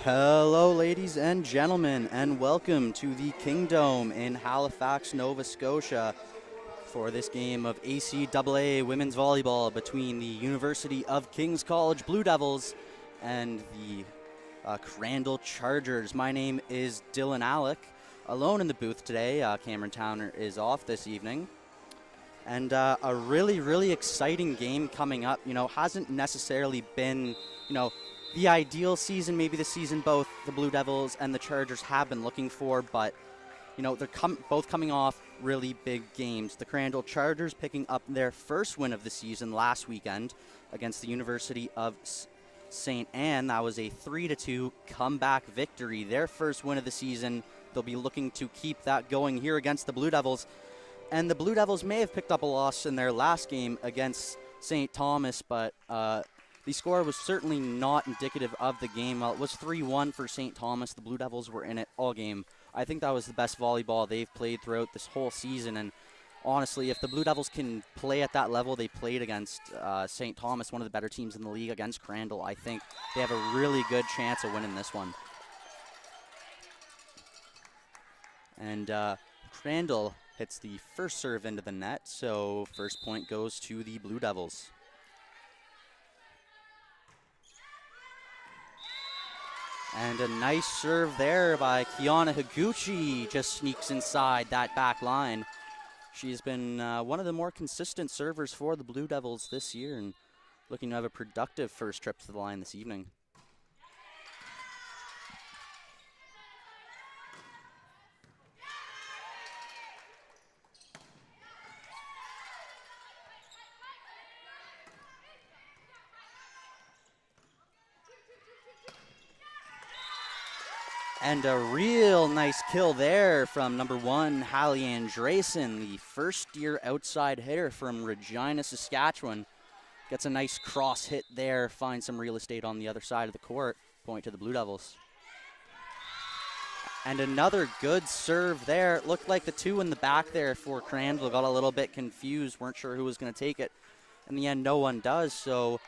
Hello, ladies and gentlemen, and welcome to the Kingdome in Halifax, Nova Scotia for this game of ACAA women's volleyball between the University of King's College Blue Devils and the Crandall Chargers. My name is Dylan Alec, alone in the booth today. Cameron Towner is off this evening. And a really exciting game coming up. Hasn't necessarily been, the ideal season, maybe the season both the Blue Devils and the Chargers have been looking for, but they're both coming off really big games. The Crandall Chargers picking up their first win of the season last weekend against the University of St. Anne. That was a 3-2 comeback victory. Their first win of the season. They'll be looking to keep that going here against the Blue Devils. And the Blue Devils may have picked up a loss in their last game against St. Thomas, but the score was certainly not indicative of the game. While it was 3-1 for St. Thomas, the Blue Devils were in it all game. I think that was the best volleyball they've played throughout this whole season. And honestly, if the Blue Devils can play at that level they played against St. Thomas, one of the better teams in the league, against Crandall, I think they have a really good chance of winning this one. And Crandall hits the first serve into the net, so first point goes to the Blue Devils. And a nice serve there by Kiana Higuchi, just sneaks inside that back line. She's been one of the more consistent servers for the Blue Devils this year and looking to have a productive first trip to the line this evening. And a real nice kill there from number 1, Hallie Andresen, the first-year outside hitter from Regina, Saskatchewan. Gets a nice cross hit there, finds some real estate on the other side of the court. Point to the Blue Devils. And another good serve there. It looked like the two in the back there for Crandall got a little bit confused, weren't sure who was going to take it. In the end, no one does, so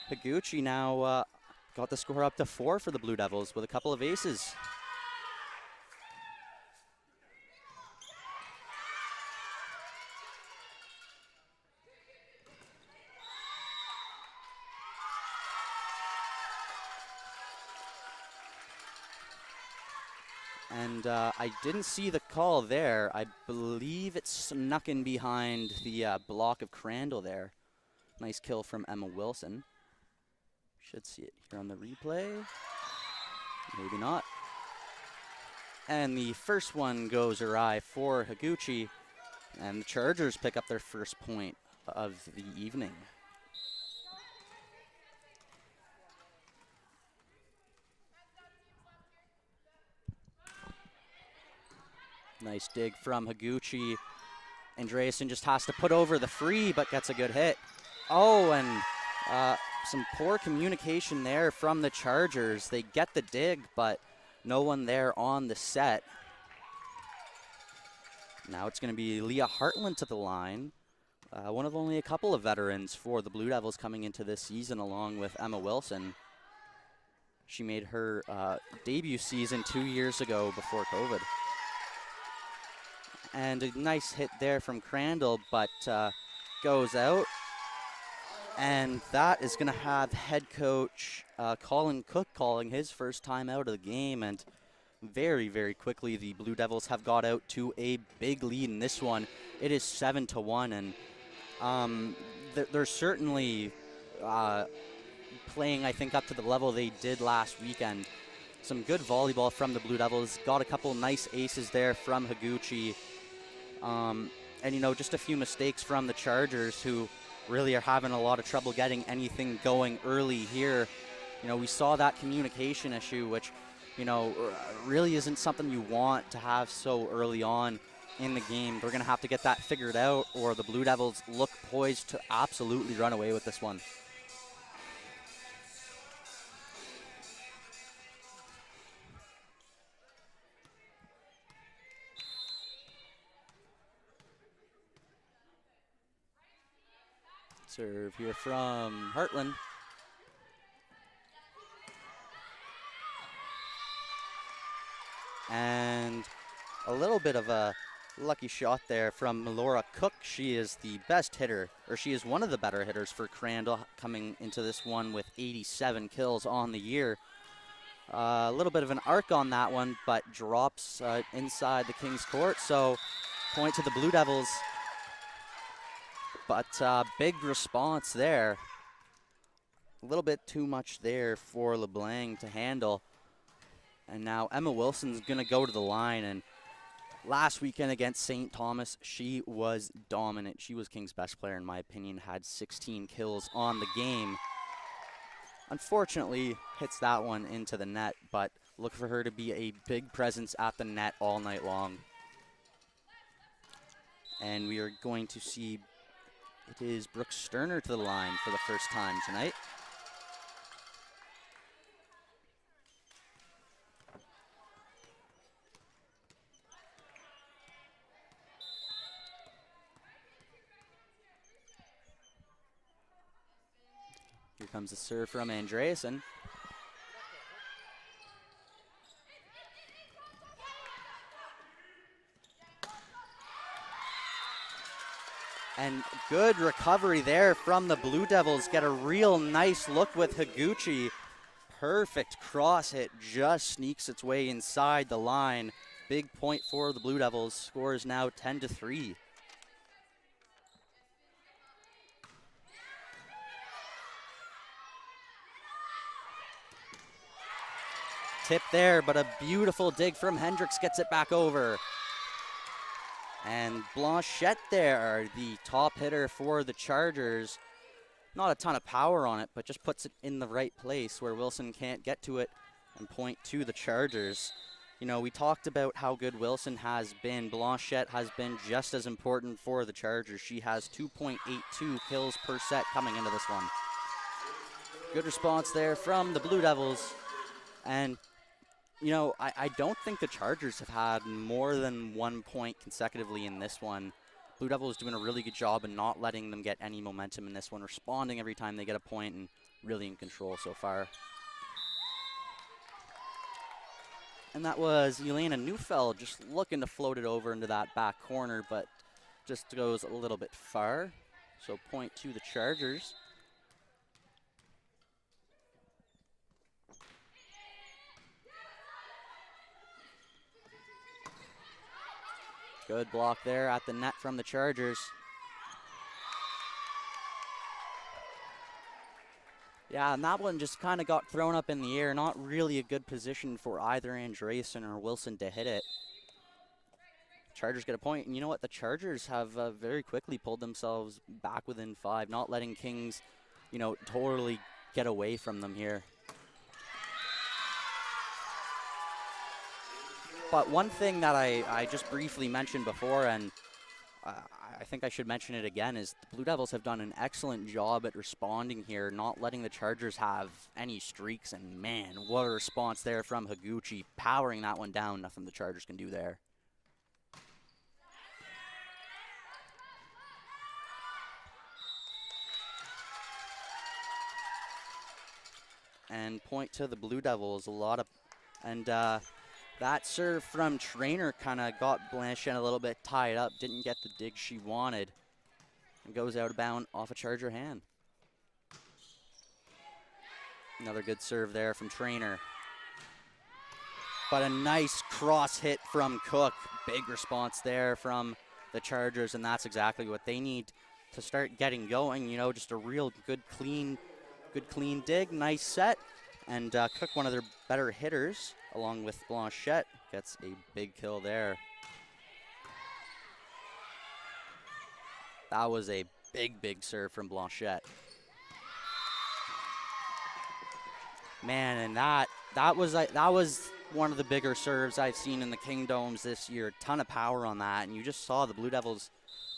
Higuchi now got the score up to 4 for the Blue Devils with a couple of aces. And I didn't see the call there. I believe it snuck in behind the block of Crandall there. Nice kill from Emma Wilson. Should see it here on the replay. Maybe not. And the first one goes awry for Higuchi. And the Chargers pick up their first point of the evening. Nice dig from Higuchi. Andreasen just has to put over the free, but gets a good hit. Oh, and some poor communication there from the Chargers. They get the dig, but no one there on the set. Now it's going to be Leah Hartland to the line. One of only a couple of veterans for the Blue Devils coming into this season, along with Emma Wilson. She made her debut season 2 years ago before COVID. And a nice hit there from Crandall, but goes out. And that is going to have head coach Colin Cook calling his first time out of the game. And very quickly, the Blue Devils have got out to a big lead in this one. It is 7-1, and they're certainly playing, I think, up to the level they did last weekend. Some good volleyball from the Blue Devils. Got a couple nice aces there from Higuchi. And, just a few mistakes from the Chargers, who really are having a lot of trouble getting anything going early here. We saw that communication issue, which, really isn't something you want to have so early on in the game. They're going to have to get that figured out, or the Blue Devils look poised to absolutely run away with this one. Serve here from Hartland. A little bit of a lucky shot there from Laura Cook. She is the best hitter, or she is one of the better hitters for Crandall, coming into this one with 87 kills on the year. A little bit of an arc on that one, but drops inside the King's court, so point to the Blue Devils. But big response there. A little bit too much there for LeBlanc to handle. And now Emma Wilson's going to go to the line. And last weekend against St. Thomas, she was dominant. She was King's best player, in my opinion, had 16 kills on the game. Unfortunately, hits that one into the net, but look for her to be a big presence at the net all night long. And we are going to see, it is Brooke Sterner to the line for the first time tonight. Here comes the serve from Andreasen. And good recovery there from the Blue Devils. Get a real nice look with Higuchi. Perfect cross hit, just sneaks its way inside the line. Big point for the Blue Devils. Score is now 10-3. Tip there, but a beautiful dig from Hendricks gets it back over. And Blanchette there, the top hitter for the Chargers. Not a ton of power on it, but just puts it in the right place where Wilson can't get to it, and point to the Chargers. You know, we talked about how good Wilson has been. Blanchette has been just as important for the Chargers. She has 2.82 kills per set coming into this one. Good response there from the Blue Devils. And you know, I don't think the Chargers have had more than 1 point consecutively in this one. Blue Devils doing a really good job in not letting them get any momentum in this one, responding every time they get a point, and really in control so far. And that was Elena Neufeld just looking to float it over into that back corner, but just goes a little bit far. So point to the Chargers. Good block there at the net from the Chargers. Yeah, and that one just kind of got thrown up in the air. Not really a good position for either Andreasen or Wilson to hit it. Chargers get a point, and you know what? The Chargers have very quickly pulled themselves back within 5, not letting Kings, you know, totally get away from them here. But one thing that I just briefly mentioned before, and I think I should mention it again, is the Blue Devils have done an excellent job at responding here, not letting the Chargers have any streaks. And man, what a response there from Higuchi, powering that one down. Nothing the Chargers can do there. And point to the Blue Devils. A lot of, and that serve from Trainer kind of got Blanchette a little bit tied up, didn't get the dig she wanted, and goes out of bounds off a Charger hand. Another good serve there from Trainer. But a nice cross hit from Cook. Big response there from the Chargers, and that's exactly what they need to start getting going. You know, just a real good clean dig, nice set. And Cook, one of their better hitters, along with Blanchette, gets a big kill there. That was a big serve from Blanchette. Man, and that was one of the bigger serves I've seen in the Kingdoms this year. A ton of power on that, and you just saw the Blue Devils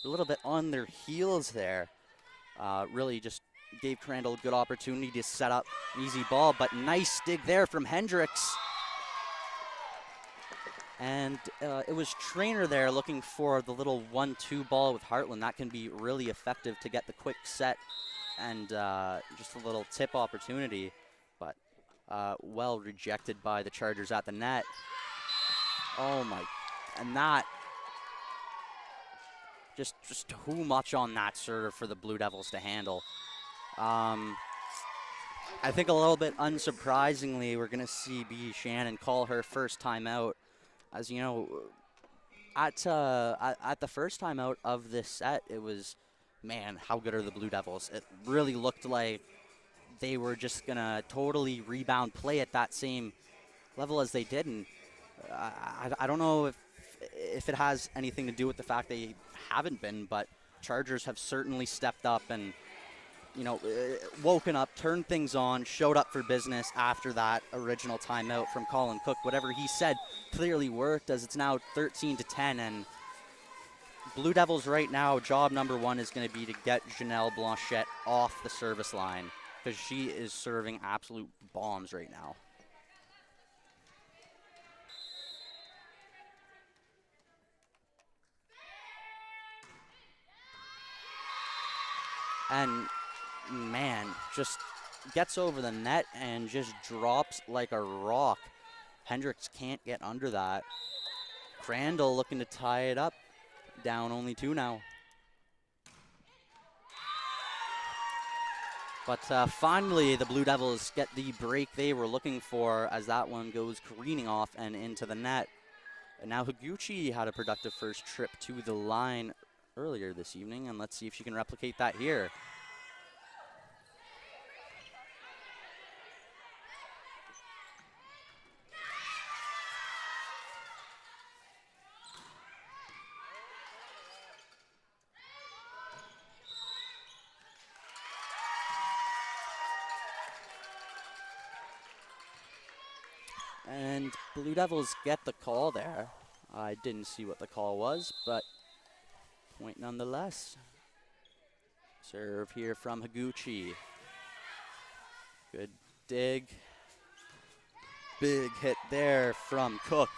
a little bit on their heels there. Really just gave Crandall a good opportunity to set up easy ball, but nice dig there from Hendricks. And it was Trainer there looking for the little 1-2 ball with Hartland. That can be really effective to get the quick set and just a little tip opportunity, but well rejected by the Chargers at the net. Oh my, And that, just too much on that serve for the Blue Devils to handle. I think a little bit unsurprisingly, we're going to see B. Shannon call her first timeout. As you know, at the first timeout of this set, it was, man, how good are the Blue Devils? It really looked like they were just going to totally rebound play at that same level as they did. And I don't know if it has anything to do with the fact they haven't been, but Chargers have certainly stepped up and, you know, woken up, turned things on, showed up for business after that original timeout from Colin Cook. Whatever he said clearly worked, as it's now 13-10, and Blue Devils right now, job number one is going to be to get Janelle Blanchette off the service line, because she is serving absolute bombs right now. And man, just gets over the net and just drops like a rock. Hendricks can't get under that. Crandall looking to tie it up. Down only 2 now. But finally, the Blue Devils get the break they were looking for, as that one goes careening off and into the net. And now Higuchi had a productive first trip to the line earlier this evening, and let's see if she can replicate that here. And Blue Devils get the call there. I didn't see what the call was, but point nonetheless. Serve here from Higuchi. Good dig. Big hit there from Cook.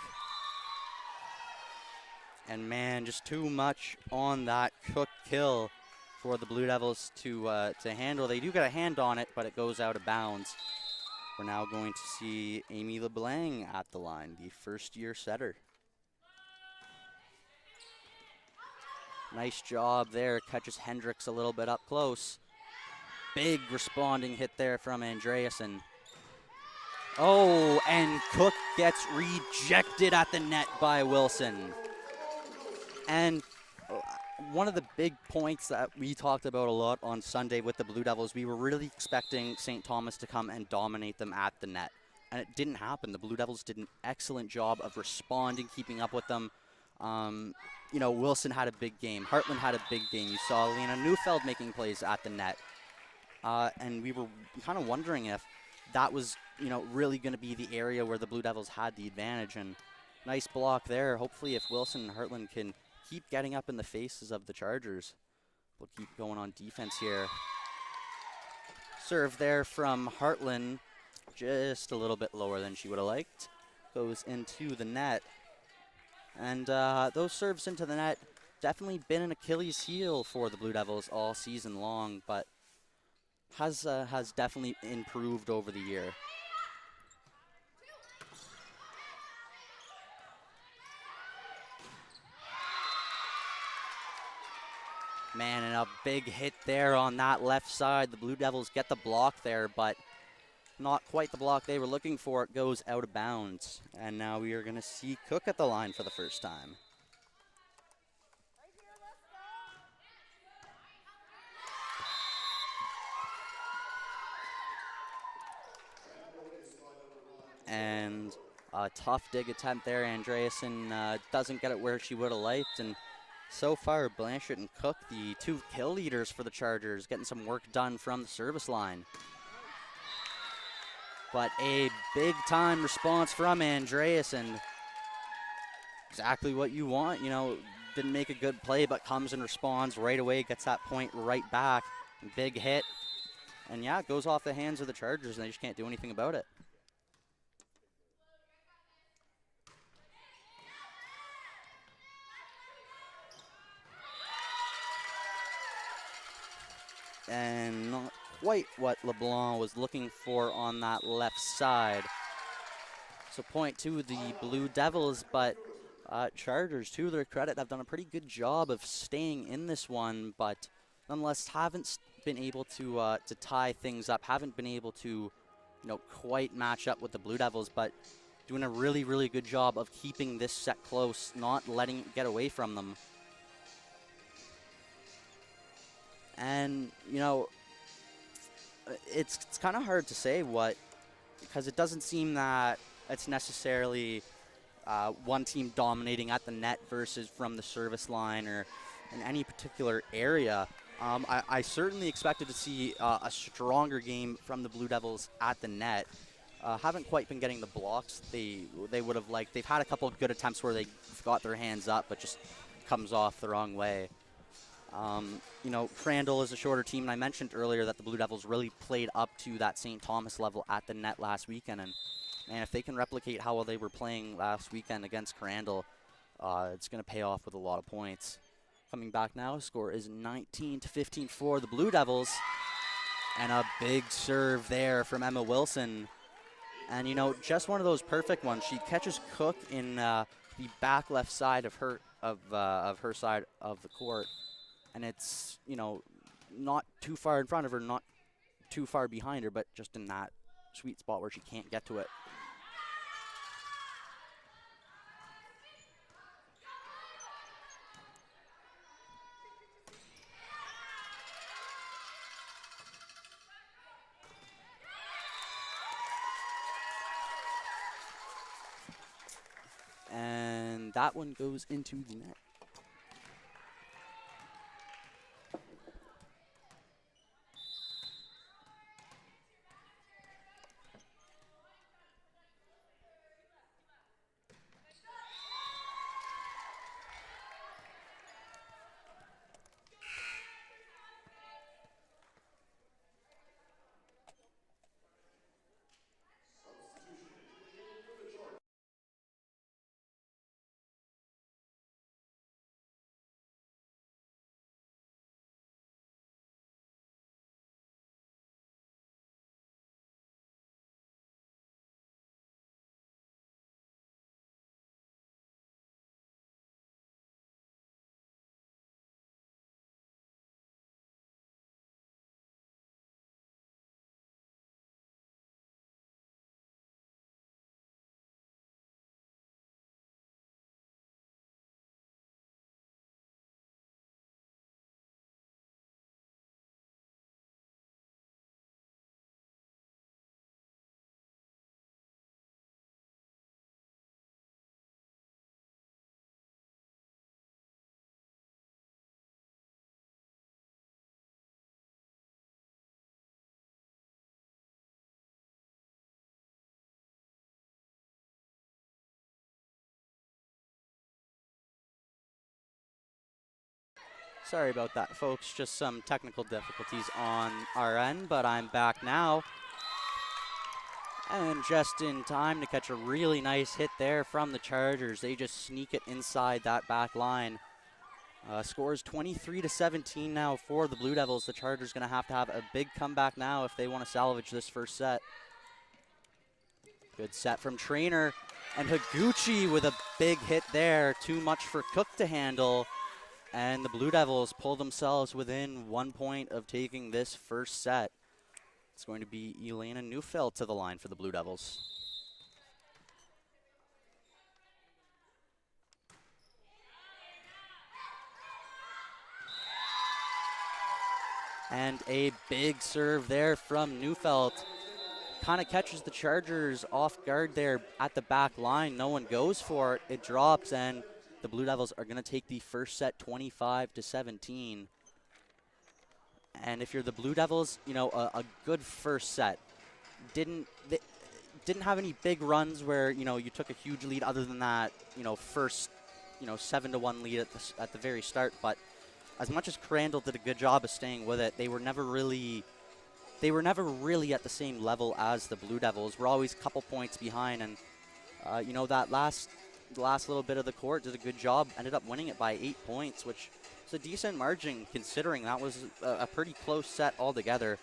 And man, just too much on that Cook kill for the Blue Devils to handle. They do get a hand on it, but it goes out of bounds. We're now going to see Amy LeBlanc at the line, the first-year setter. Nice job there, catches Hendricks a little bit up close. Big responding hit there from Andreasen. Oh, and Cook gets rejected at the net by Wilson. And one of the big points that we talked about a lot on Sunday with the Blue Devils, we were really expecting St. Thomas to come and dominate them at the net. And it didn't happen. The Blue Devils did an excellent job of responding, keeping up with them. You know, Wilson had a big game. Heartland had a big game. You saw Lena Neufeld making plays at the net. And we were kind of wondering if that was, you know, really going to be the area where the Blue Devils had the advantage. And nice block there. Hopefully if Wilson and Heartland can keep getting up in the faces of the Chargers, we'll keep going on defense here. Serve there from Heartland, just a little bit lower than she would have liked. Goes into the net. And those serves into the net, definitely been an Achilles heel for the Blue Devils all season long, but has definitely improved over the year. Man, and a big hit there on that left side. The Blue Devils get the block there, but not quite the block they were looking for. It goes out of bounds. And now we are going to see Cook at the line for the first time. And a tough dig attempt there. Andreasen doesn't get it where she would have liked. And so far, Blanchett and Cook, the 2 kill leaders for the Chargers, getting some work done from the service line. But a big-time response from Andreasen. Exactly what you want. You know, didn't make a good play, but comes and responds right away, gets that point right back. Big hit. And yeah, it goes off the hands of the Chargers, and they just can't do anything about it. And not quite what LeBlanc was looking for on that left side. So point to the Blue Devils, but Chargers, to their credit, have done a pretty good job of staying in this one, but nonetheless haven't been able to tie things up, haven't been able to, quite match up with the Blue Devils, but doing a really, really good job of keeping this set close, not letting it get away from them. And, it's kind of hard to say because it doesn't seem that it's necessarily one team dominating at the net versus from the service line or in any particular area. I certainly expected to see a stronger game from the Blue Devils at the net. Haven't quite been getting the blocks they would have liked. They've had a couple of good attempts where they got their hands up, but just comes off the wrong way. Crandall is a shorter team, and I mentioned earlier that the Blue Devils really played up to that St. Thomas level at the net last weekend, and if they can replicate how well they were playing last weekend against Crandall, it's going to pay off with a lot of points. Coming back now, score is 19-15 for the Blue Devils, and a big serve there from Emma Wilson. And, just one of those perfect ones. She catches Cook in the back left side of her side of the court. And it's, not too far in front of her, not too far behind her, but just in that sweet spot where she can't get to it. And that one goes into the net. Sorry about that, folks. Just some technical difficulties on our end, but I'm back now. And just in time to catch a really nice hit there from the Chargers. They just sneak it inside that back line. Scores 23-17 now for the Blue Devils. The Chargers going to have a big comeback now if they want to salvage this first set. Good set from Trainer. And Higuchi with a big hit there. Too much for Cook to handle. And the Blue Devils pull themselves within 1 point of taking this first set. It's going to be Elena Neufeld to the line for the Blue Devils. And a big serve there from Neufeld. Kind of catches the Chargers off guard there at the back line. No one goes for it. It drops, and the Blue Devils are going to take the first set 25-17. And if you're the Blue Devils, a good first set. Didn't have any big runs where, you took a huge lead other than that, first, 7-1 lead at the very start. But as much as Crandall did a good job of staying with it, they were never really at the same level as the Blue Devils. We're always a couple points behind, and that last little bit of the court did a good job. Ended up winning it by 8 points, which is a decent margin considering that was a pretty close set altogether.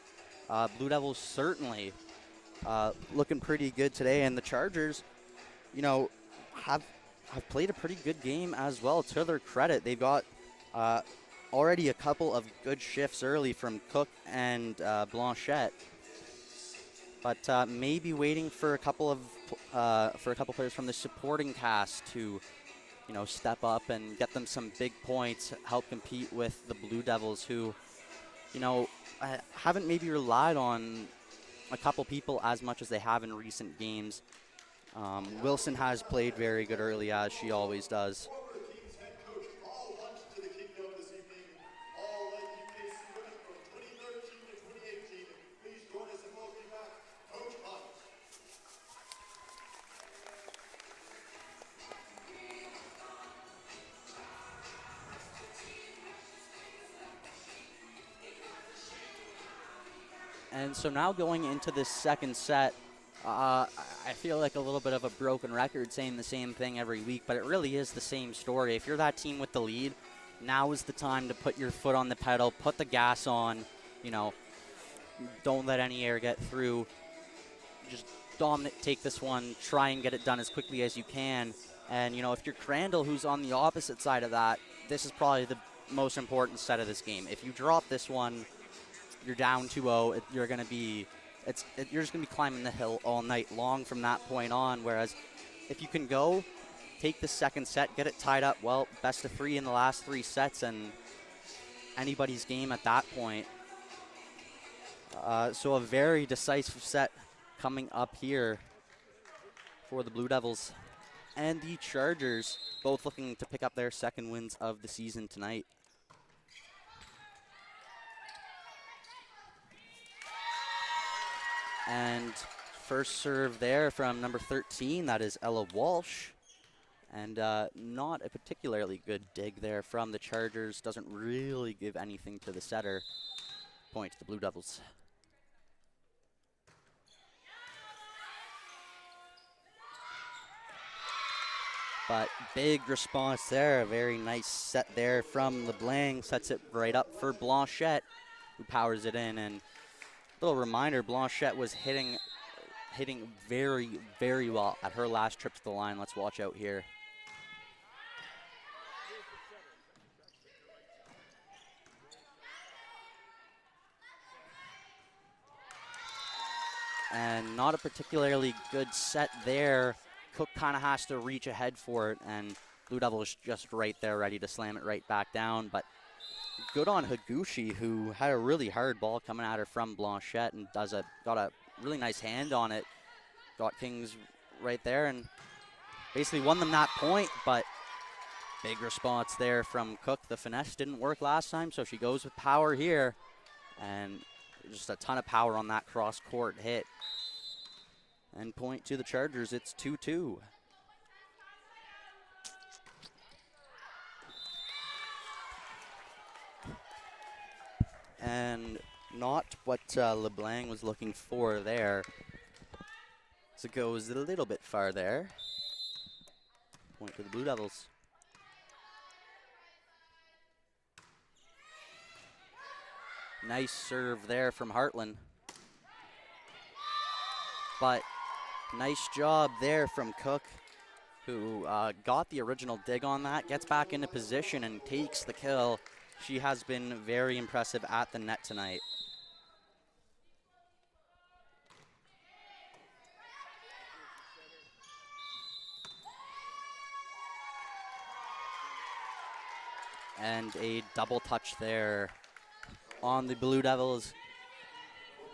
Blue Devils certainly looking pretty good today, and the Chargers, have have played a pretty good game as well. To their credit, they've got already a couple of good shifts early from Cook and Blanchette, but maybe waiting for a couple of players from the supporting cast to, step up and get them some big points, help compete with the Blue Devils, who, haven't maybe relied on a couple people as much as they have in recent games. Wilson has played very good early, as she always does. And so now going into this second set, I feel like a little bit of a broken record saying the same thing every week, but it really is the same story. If you're that team with the lead, now is the time to put your foot on the pedal, put the gas on, don't let any air get through. Just dominate, take this one, try and get it done as quickly as you can. And, if you're Crandall, who's on the opposite side of that, this is probably the most important set of this game. If you drop this one, you're down 2-0, you're just going to be climbing the hill all night long from that point on. Whereas if you can go, take the second set, get it tied up, well, best of 3 in the last 3 sets, and anybody's game at that point. So a very decisive set coming up here for the Blue Devils and the Chargers, both looking to pick up their second wins of the season tonight. And first serve there from number 13, that is Ella Walsh. And not a particularly good dig there from the Chargers. Doesn't really give anything to the setter. Point to the Blue Devils. But big response there. A very nice set there from LeBlanc. Sets it right up for Blanchette, who powers it in. And little reminder, Blanchette was hitting very, very well at her last trip to the line. Let's watch out here. And not a particularly good set there. Cook kind of has to reach ahead for it, and Blue Devil is just right there ready to slam it right back down. But good on Higuchi, who had a really hard ball coming at her from Blanchette and got a really nice hand on it. Got Kings right there and basically won them that point, but big response there from Cook. The finesse didn't work last time, so she goes with power here, and just a ton of power on that cross-court hit. And point to the Chargers, it's 2-2. And not what LeBlanc was looking for there. So it goes a little bit far there. Point to the Blue Devils. Nice serve there from Hartland. But nice job there from Cook, who got the original dig on that, gets back into position and takes the kill. She has been very impressive at the net tonight. And a double touch there on the Blue Devils.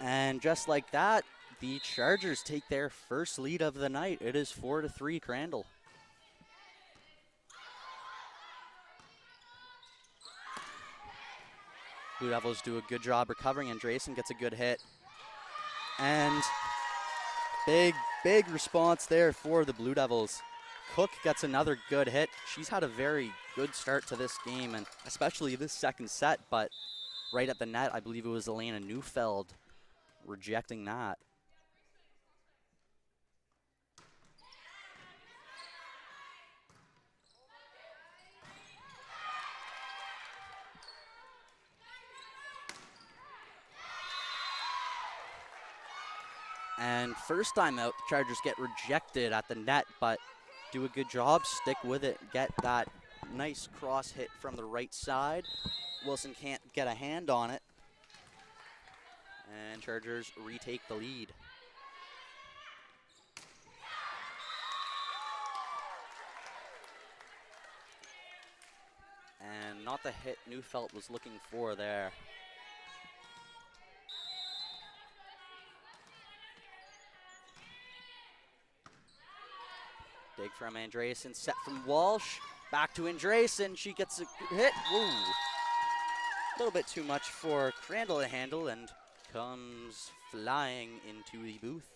And just like that, the Chargers take their first lead of the night. It is 4-3 Crandall. Blue Devils do a good job recovering, and Drayson gets a good hit. And big response there for the Blue Devils. Cook gets another good hit. She's had a very good start to this game, and especially this second set, but right at the net, I believe it was Elena Neufeld rejecting that. And first time out, the Chargers get rejected at the net, but do a good job, stick with it, get that nice cross hit from the right side. Wilson can't get a hand on it. And Chargers retake the lead. And not the hit Neufeld was looking for there. Dig from Andreasen, set from Walsh. Back to Andreasen, she gets a good hit. Woo. A little bit too much for Crandall to handle and comes flying into the booth.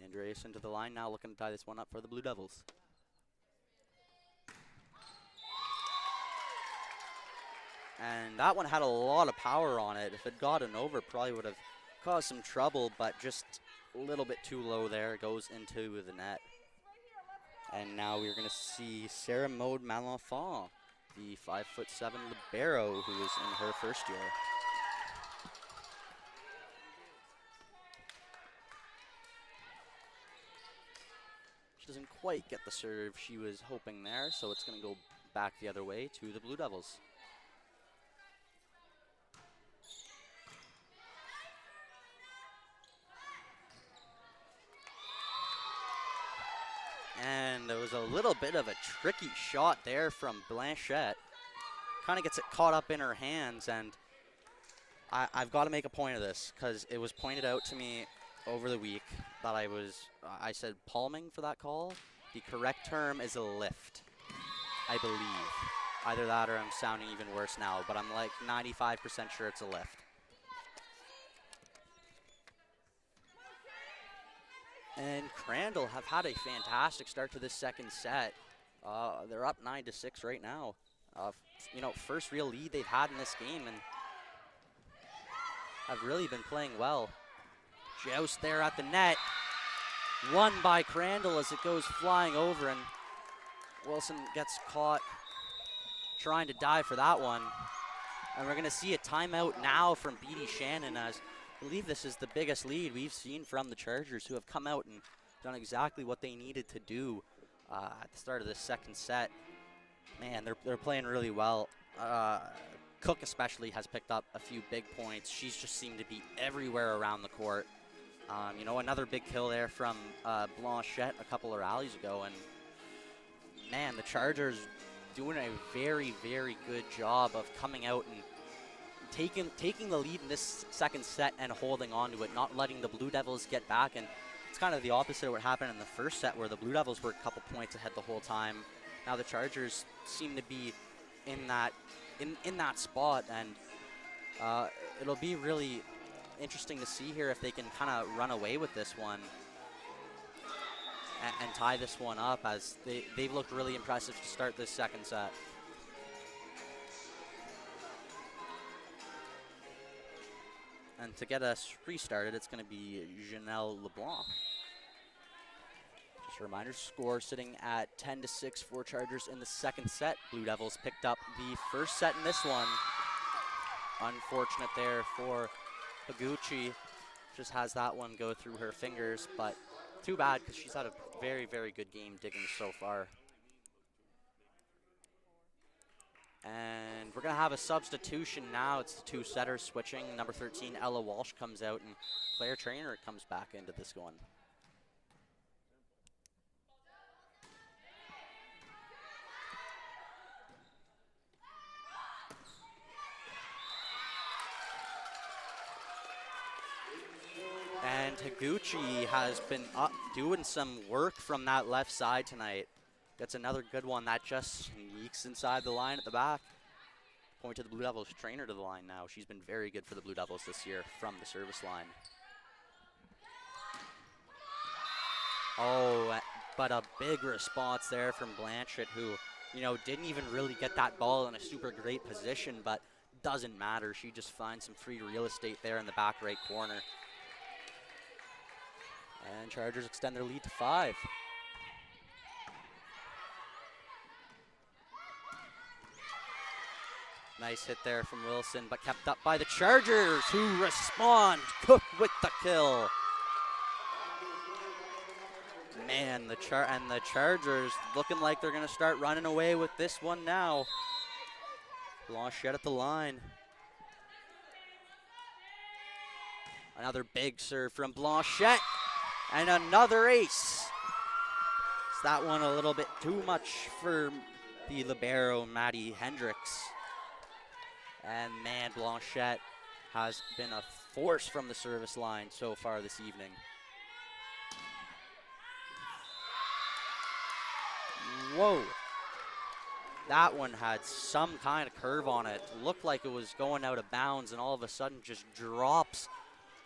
Andreasen to the line now, looking to tie this one up for the Blue Devils. And that one had a lot of power on it. If it gotten over, probably would have caused some trouble, but just a little bit too low there. It goes into the net. And now we're going to see Sarah Maud Malenfant, the 5'7" libero who is in her first year. She doesn't quite get the serve she was hoping there, so it's going to go back the other way to the Blue Devils. And there was a little bit of a tricky shot there from Blanchette. Kind of gets it caught up in her hands, and I've got to make a point of this because it was pointed out to me over the week that I said palming for that call. The correct term is a lift, I believe. Either that or I'm sounding even worse now, but I'm like 95% sure it's a lift. And Crandall have had a fantastic start to this second set. They're up 9-6 right now. You know, first real lead they've had in this game and have really been playing well. Joust there at the net. Won by Crandall as it goes flying over, and Wilson gets caught trying to dive for that one. And we're going to see a timeout now from B.D. Shannon, as I believe this is the biggest lead we've seen from the Chargers, who have come out and done exactly what they needed to do at the start of this second set. Man, they're playing really well. Cook especially has picked up a few big points. She's just seemed to be everywhere around the court. You know, another big kill there from Blanchette a couple of rallies ago. And man, the Chargers doing a very, very good job of coming out and taking the lead in this second set and holding on to it, not letting the Blue Devils get back. And it's kind of the opposite of what happened in the first set, where the Blue Devils were a couple points ahead the whole time. Now the Chargers seem to be in that spot, and it'll be really interesting to see here if they can kind of run away with this one and tie this one up, as they've looked really impressive to start this second set. And to get us restarted, it's going to be Janelle LeBlanc. Just a reminder, score sitting at 10-6 for Chargers in the second set. Blue Devils picked up the first set in this one. Unfortunate there for Higuchi. Just has that one go through her fingers, but too bad because she's had a very, very good game digging so far. And we're going to have a substitution now. It's the two setters switching. Number 13, Ella Walsh, comes out, and Claire Traynor comes back into this one. And Higuchi has been up doing some work from that left side tonight. Gets another good one that just sneaks inside the line at the back. Point to the Blue Devils. Trainer to the line now. She's been very good for the Blue Devils this year from the service line. Oh, but a big response there from Blanchette, who, you know, didn't even really get that ball in a super great position, but doesn't matter. She just finds some free real estate there in the back right corner. And Chargers extend their lead to 5. Nice hit there from Wilson, but kept up by the Chargers, who respond. Cook with the kill. Man, the Chargers looking like they're gonna start running away with this one now. Blanchette at the line. Another big serve from Blanchette, and another ace. It's that one a little bit too much for the libero, Maddie Hendricks. And man, Blanchette has been a force from the service line so far this evening. Whoa. That one had some kind of curve on it. Looked like it was going out of bounds, and all of a sudden just drops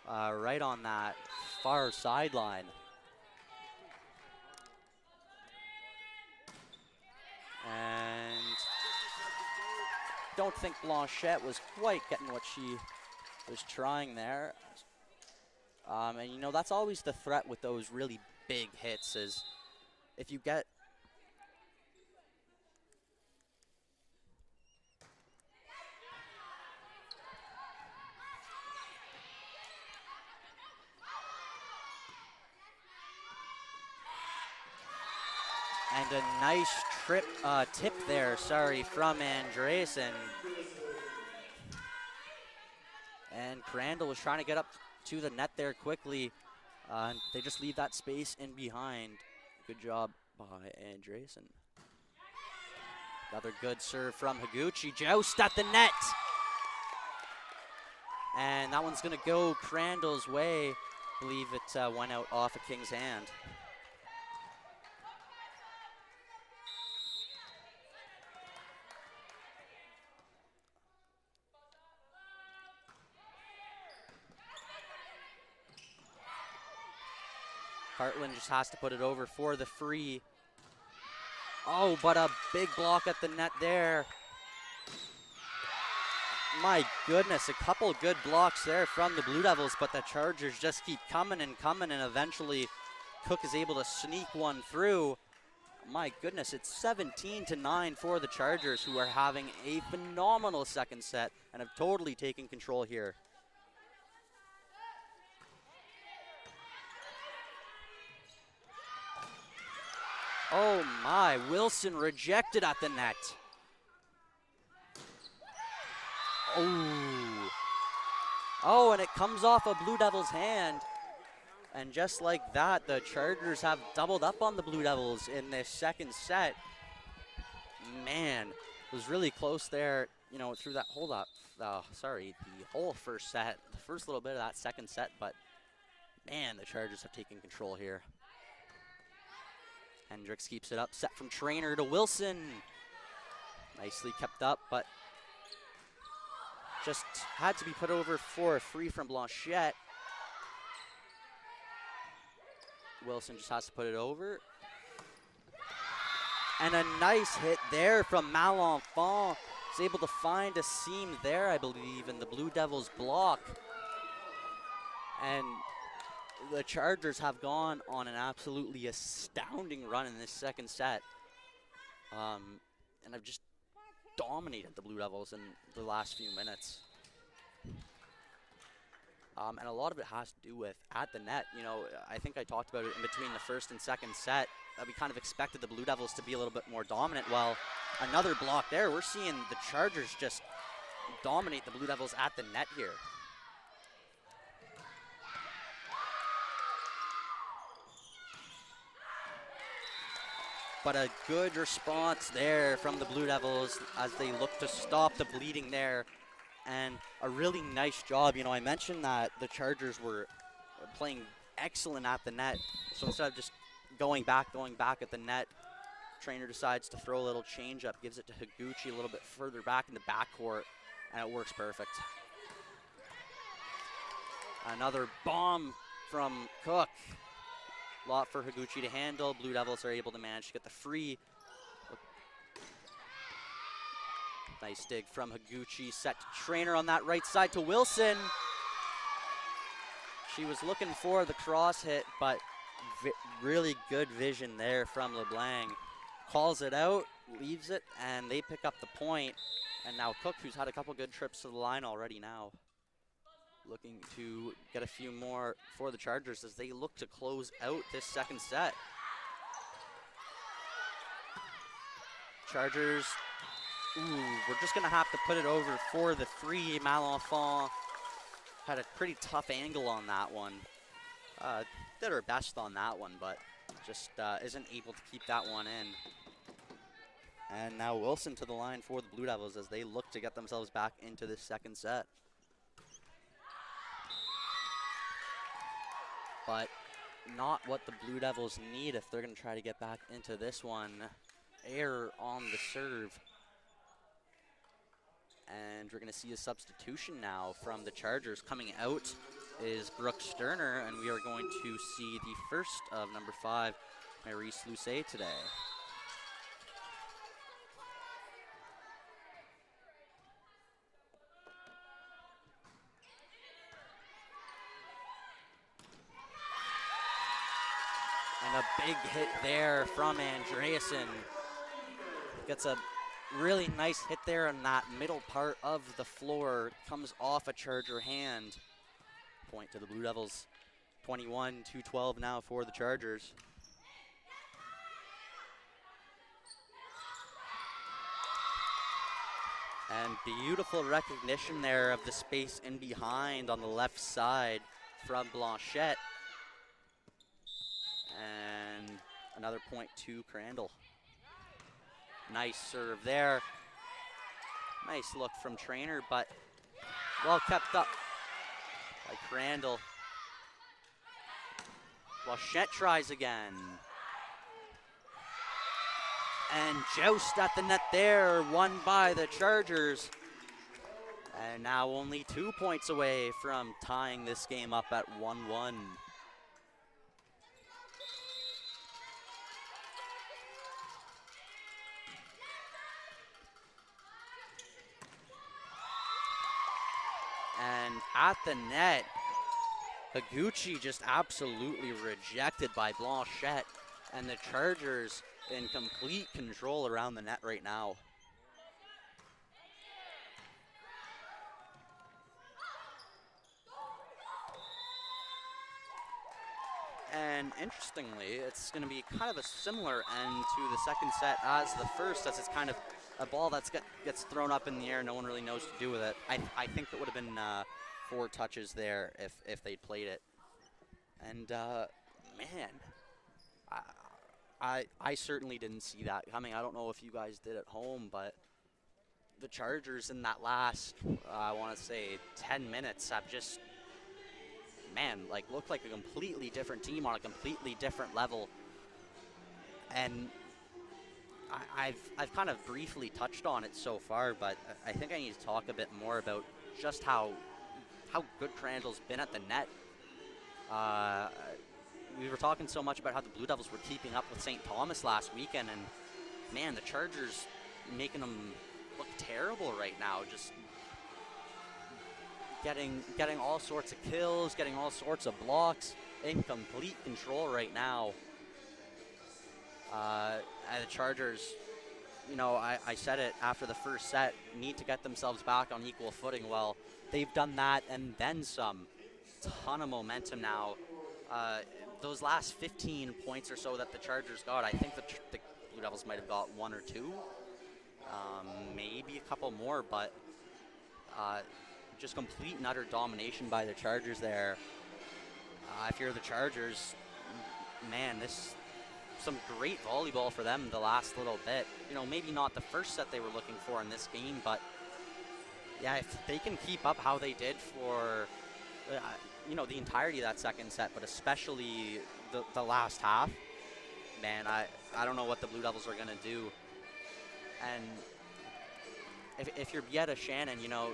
right on that far sideline. And don't think Blanchette was quite getting what she was trying there. And you know, that's always the threat with those really big hits, is if you get and a nice tip there, from Andreessen. And Crandall was trying to get up to the net there quickly. They just leave that space in behind. Good job by Andreessen. Another good serve from Higuchi. Joust at the net. And that one's going to go Crandall's way. I believe it went out off of King's hand. Hartland just has to put it over for the free. Oh, but a big block at the net there. My goodness, a couple good blocks there from the Blue Devils, but the Chargers just keep coming, and eventually Cook is able to sneak one through. My goodness, it's 17-9 for the Chargers, who are having a phenomenal second set and have totally taken control here. Oh my, Wilson rejected at the net. Oh, and it comes off a Blue Devils hand. And just like that, the Chargers have doubled up on the Blue Devils in this second set. Man, it was really close there, you know, through that the whole first set, the first little bit of that second set, but man, the Chargers have taken control here. Hendricks keeps it up, set from Trainer to Wilson. Nicely kept up, but just had to be put over for a free from Blanchette. Wilson just has to put it over. And a nice hit there from Malenfant. He's able to find a seam there, I believe, in the Blue Devils block. And the Chargers have gone on an absolutely astounding run in this second set. And have just dominated the Blue Devils in the last few minutes. And a lot of it has to do with at the net. You know, I think I talked about it in between the first and second set. We kind of expected the Blue Devils to be a little bit more dominant. Well, another block there. We're seeing the Chargers just dominate the Blue Devils at the net here. But a good response there from the Blue Devils as they look to stop the bleeding there. And a really nice job. You know, I mentioned that the Chargers were playing excellent at the net. So instead of just going back at the net, Trainer decides to throw a little change up, gives it to Higuchi a little bit further back in the backcourt, and it works perfect. Another bomb from Cook. Lot for Higuchi to handle. Blue Devils are able to manage to get the free. Nice dig from Higuchi, set to Trainer on that right side to Wilson. She was looking for the cross hit, but really good vision there from LeBlanc. Calls it out. leaves it, and they pick up the point. And now Cook, who's had a couple good trips to the line already now, looking to get a few more for the Chargers as they look to close out this second set. Chargers, we're just gonna have to put it over for the three. Malenfant had a pretty tough angle on that one. Did her best on that one, but just isn't able to keep that one in. And now Wilson to the line for the Blue Devils as they look to get themselves back into this second set. But not what the Blue Devils need if they're going to try to get back into this one. Error on the serve. And we're going to see a substitution now from the Chargers. Coming out is Brooke Sterner, and we are going to see the first of number 5, Maurice Lucet, today. And a big hit there from Andreasen. Gets a really nice hit there in that middle part of the floor. Comes off a Charger hand. Point to the Blue Devils. 21-12 now for the Chargers. And beautiful recognition there of the space in behind on the left side from Blanchette. And another point to Crandall. Nice serve there. Nice look from Trainer, but well kept up by Crandall. Blanchette tries again. And joust at the net there, won by the Chargers. And now only 2 points away from tying this game up at 1-1. And at the net, Higuchi just absolutely rejected by Blanchette, and the Chargers in complete control around the net right now. And interestingly, it's going to be kind of a similar end to the second set as the first, as it's kind of a ball that gets thrown up in the air. No one really knows what to do with it. I think it would have been 4 touches there if they'd played it. And man, I certainly didn't see that coming. I don't know if you guys did at home, but the Chargers in that last, I want to say 10 minutes have just, man, like looked like a completely different team on a completely different level. And I've kind of briefly touched on it so far, but I think I need to talk a bit more about just how good Crandall's been at the net. We were talking so much about how the Blue Devils were keeping up with St. Thomas last weekend, and man, the Chargers making them look terrible right now. Just getting all sorts of kills, getting all sorts of blocks, in complete control right now. And the Chargers, you know, I said it after the first set, need to get themselves back on equal footing. Well, they've done that and then some. Ton of momentum now. Those last 15 points or so that the Chargers got, I think the Blue Devils might have got 1 or 2, maybe a couple more, but just complete and utter domination by the Chargers there. If you're the Chargers, man, some great volleyball for them the last little bit. You know, maybe not the first set they were looking for in this game, but yeah, if they can keep up how they did for, you know, the entirety of that second set, but especially the last half, man, I don't know what the Blue Devils are going to do. And if you're Bieta Shannon, you know,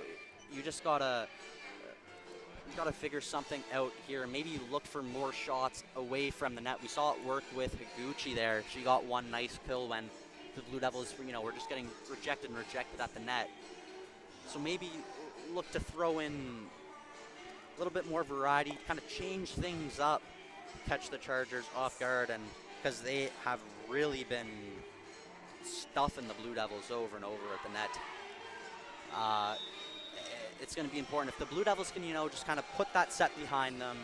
you just gotta figure something out here. Maybe you look for more shots away from the net. We saw it work with Higuchi there. She got one nice kill when the Blue Devils, you know, were just getting rejected at the net. So maybe look to throw in a little bit more variety, kind of change things up, catch the Chargers off guard, and because they have really been stuffing the Blue Devils over and over at the net. It's going to be important if the Blue Devils can, just kind of put that set behind them,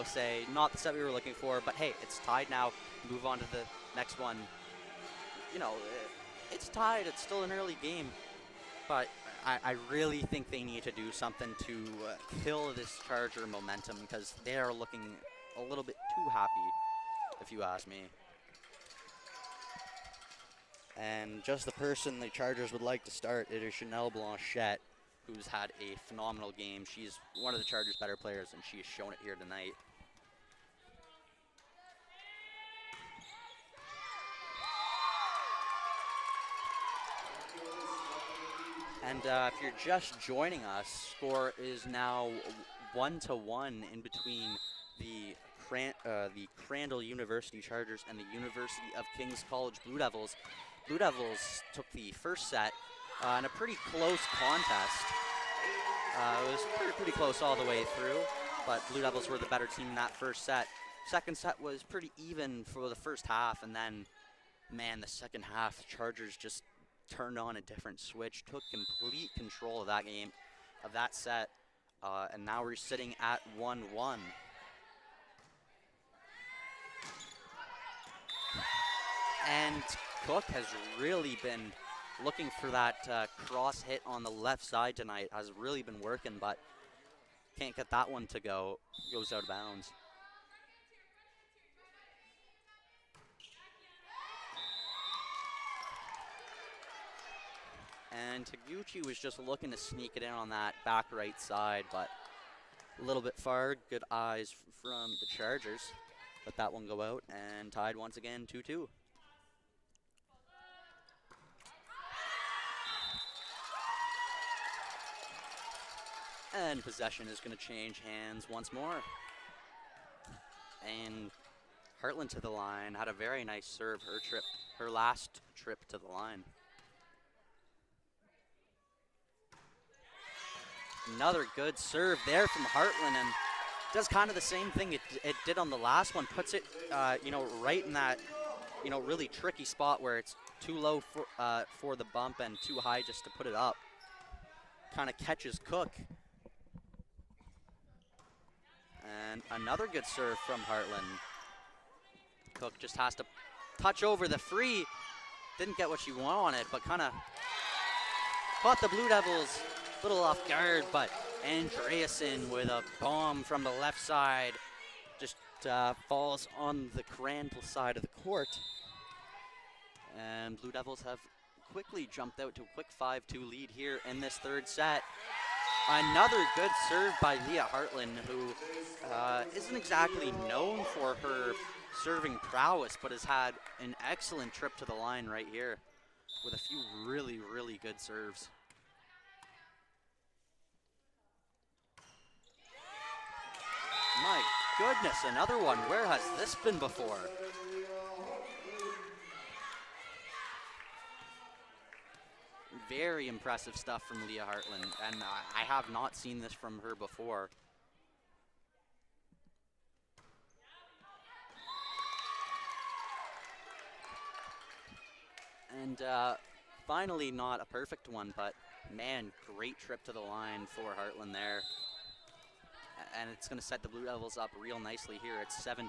say, not the set we were looking for, but hey, it's tied now, move on to the next one. It's tied, it's still an early game, but I really think they need to do something to kill this Charger momentum, because they are looking a little bit too happy, if you ask me. And just the person the Chargers would like to start, it is Chanel Blanchette, who's had a phenomenal game. She's one of the Chargers' better players, and she has shown it here tonight. And if you're just joining us, score is now 1-1 in between the Crandall University Chargers and the University of King's College Blue Devils. Blue Devils took the first set in a pretty close contest. It was pretty close all the way through, but Blue Devils were the better team in that first set. Second set was pretty even for the first half, and then, man, the second half, the Chargers just turned on a different switch, took complete control of that game, of that set, and now we're sitting at 1-1. And Cook has really been looking for that cross hit on the left side tonight, has really been working, but can't get that one to go, goes out of bounds. And Taguchi was just looking to sneak it in on that back right side, but a little bit far. Good eyes from the Chargers. Let that one go out, and tied once again 2-2. And possession is going to change hands once more. And Heartland to the line, had a very nice serve, her last trip to the line. Another good serve there from Heartland, and does kind of the same thing it did on the last one. Puts it, right in that, really tricky spot where it's too low for the bump and too high just to put it up. Kind of catches Cook. And another good serve from Heartland. Cook just has to touch over the free. Didn't get what she wanted, but kind of caught the Blue Devils a little off guard, but Andreasen with a bomb from the left side just falls on the Crandall side of the court. And Blue Devils have quickly jumped out to a quick 5-2 lead here in this third set. Another good serve by Leah Heartland, who isn't exactly known for her serving prowess, but has had an excellent trip to the line right here with a few really, really good serves. My goodness, another one. Where has this been before? Very impressive stuff from Leah Heartland, and I have not seen this from her before. And finally, not a perfect one, but man, great trip to the line for Heartland there. And it's going to set the Blue Devils up real nicely here. It's 7-3.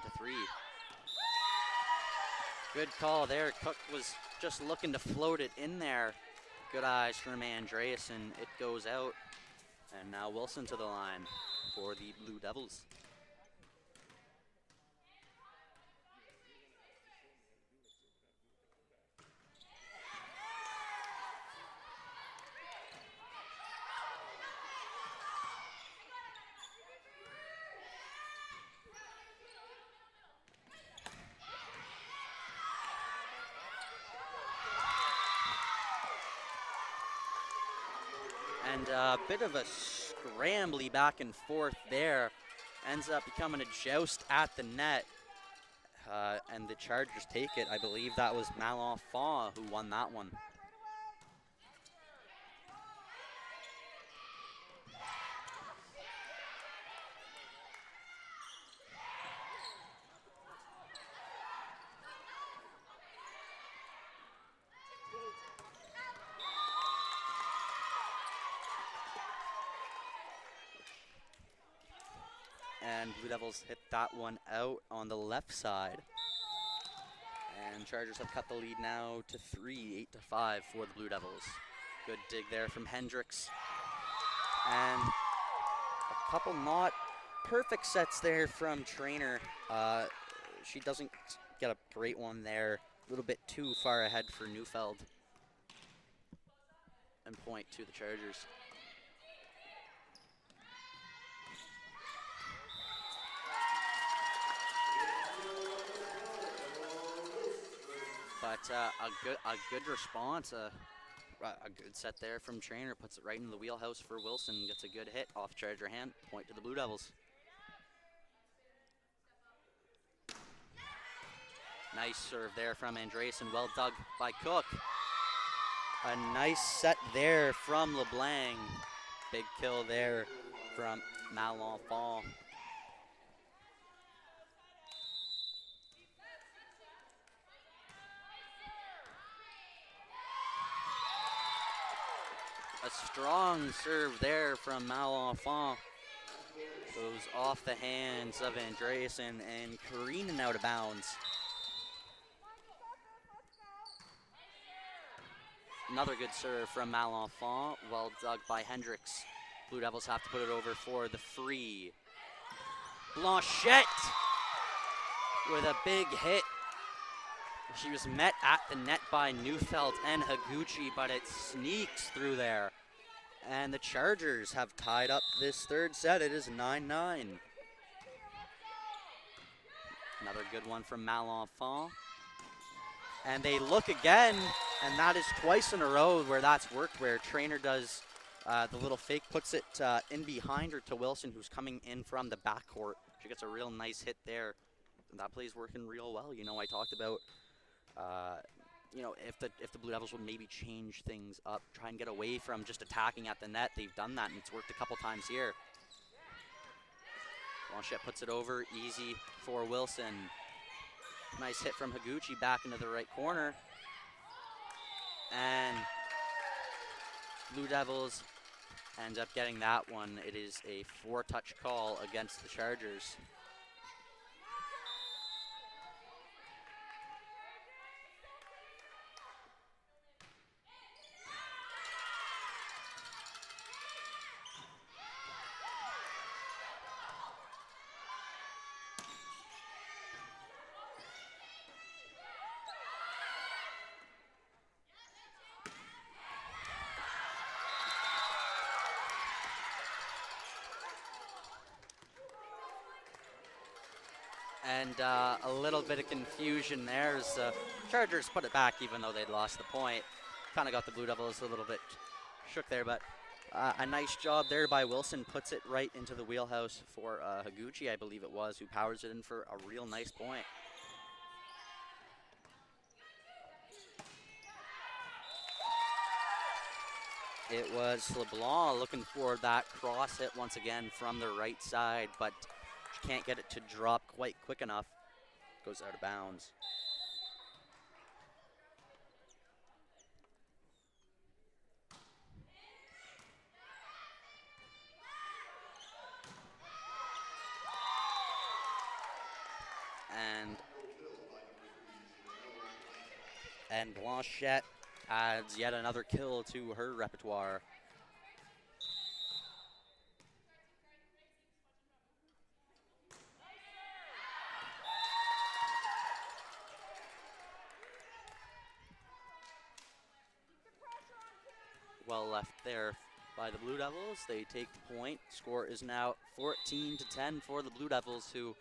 Good call there. Cook was just looking to float it in there. Good eyes from Andreasen. It goes out. And now Wilson to the line for the Blue Devils. And a bit of a scrambly back and forth there. Ends up becoming a joust at the net. And the Chargers take it. I believe that was Malenfant who won that one. and Blue Devils hit that one out on the left side. And Chargers have cut the lead now to 3, 8-5 for the Blue Devils. Good dig there from Hendricks. And a couple not perfect sets there from Trainer. She doesn't get a great one there. A little bit too far ahead for Neufeld. And point to the Chargers. But a good response, a good set there from Trainer. Puts it right in the wheelhouse for Wilson. Gets a good hit off Charger hand. Point to the Blue Devils. Nice serve there from Andreessen. Well dug by Cook. A nice set there from LeBlanc. Big kill there from Malenfant. A strong serve there from Malenfant. Goes off the hands of Andreessen and careening out of bounds. Another good serve from Malenfant. Well dug by Hendricks. Blue Devils have to put it over for the free. Blanchette with a big hit. She was met at the net by Neufeld and Higuchi, but it sneaks through there. And the Chargers have tied up this third set. It is 9-9. Another good one from Malenfant. And they look again, and that is twice in a row where that's worked, where Trainer does the little fake, puts it in behind her to Wilson, who's coming in from the backcourt. She gets a real nice hit there. And that play's working real well. You know, I talked about you know, if the Blue Devils would maybe change things up, try and get away from just attacking at the net. They've done that, and it's worked a couple times here. Blanchette puts it over, easy for Wilson. Nice hit from Higuchi back into the right corner. And Blue Devils end up getting that one. It is a 4-touch call against the Chargers. And a little bit of confusion there as Chargers put it back even though they'd lost the point. Kind of got the Blue Devils a little bit shook there, but a nice job there by Wilson. Puts it right into the wheelhouse for Higuchi, I believe it was, who powers it in for a real nice point. It was LeBlanc looking for that cross hit once again from the right side, but she can't get it to drop quite quick enough. Goes out of bounds. And Blanchette adds yet another kill to her repertoire. Well left there by the Blue Devils. They take the point. Score is now 14-10 for the Blue Devils, who,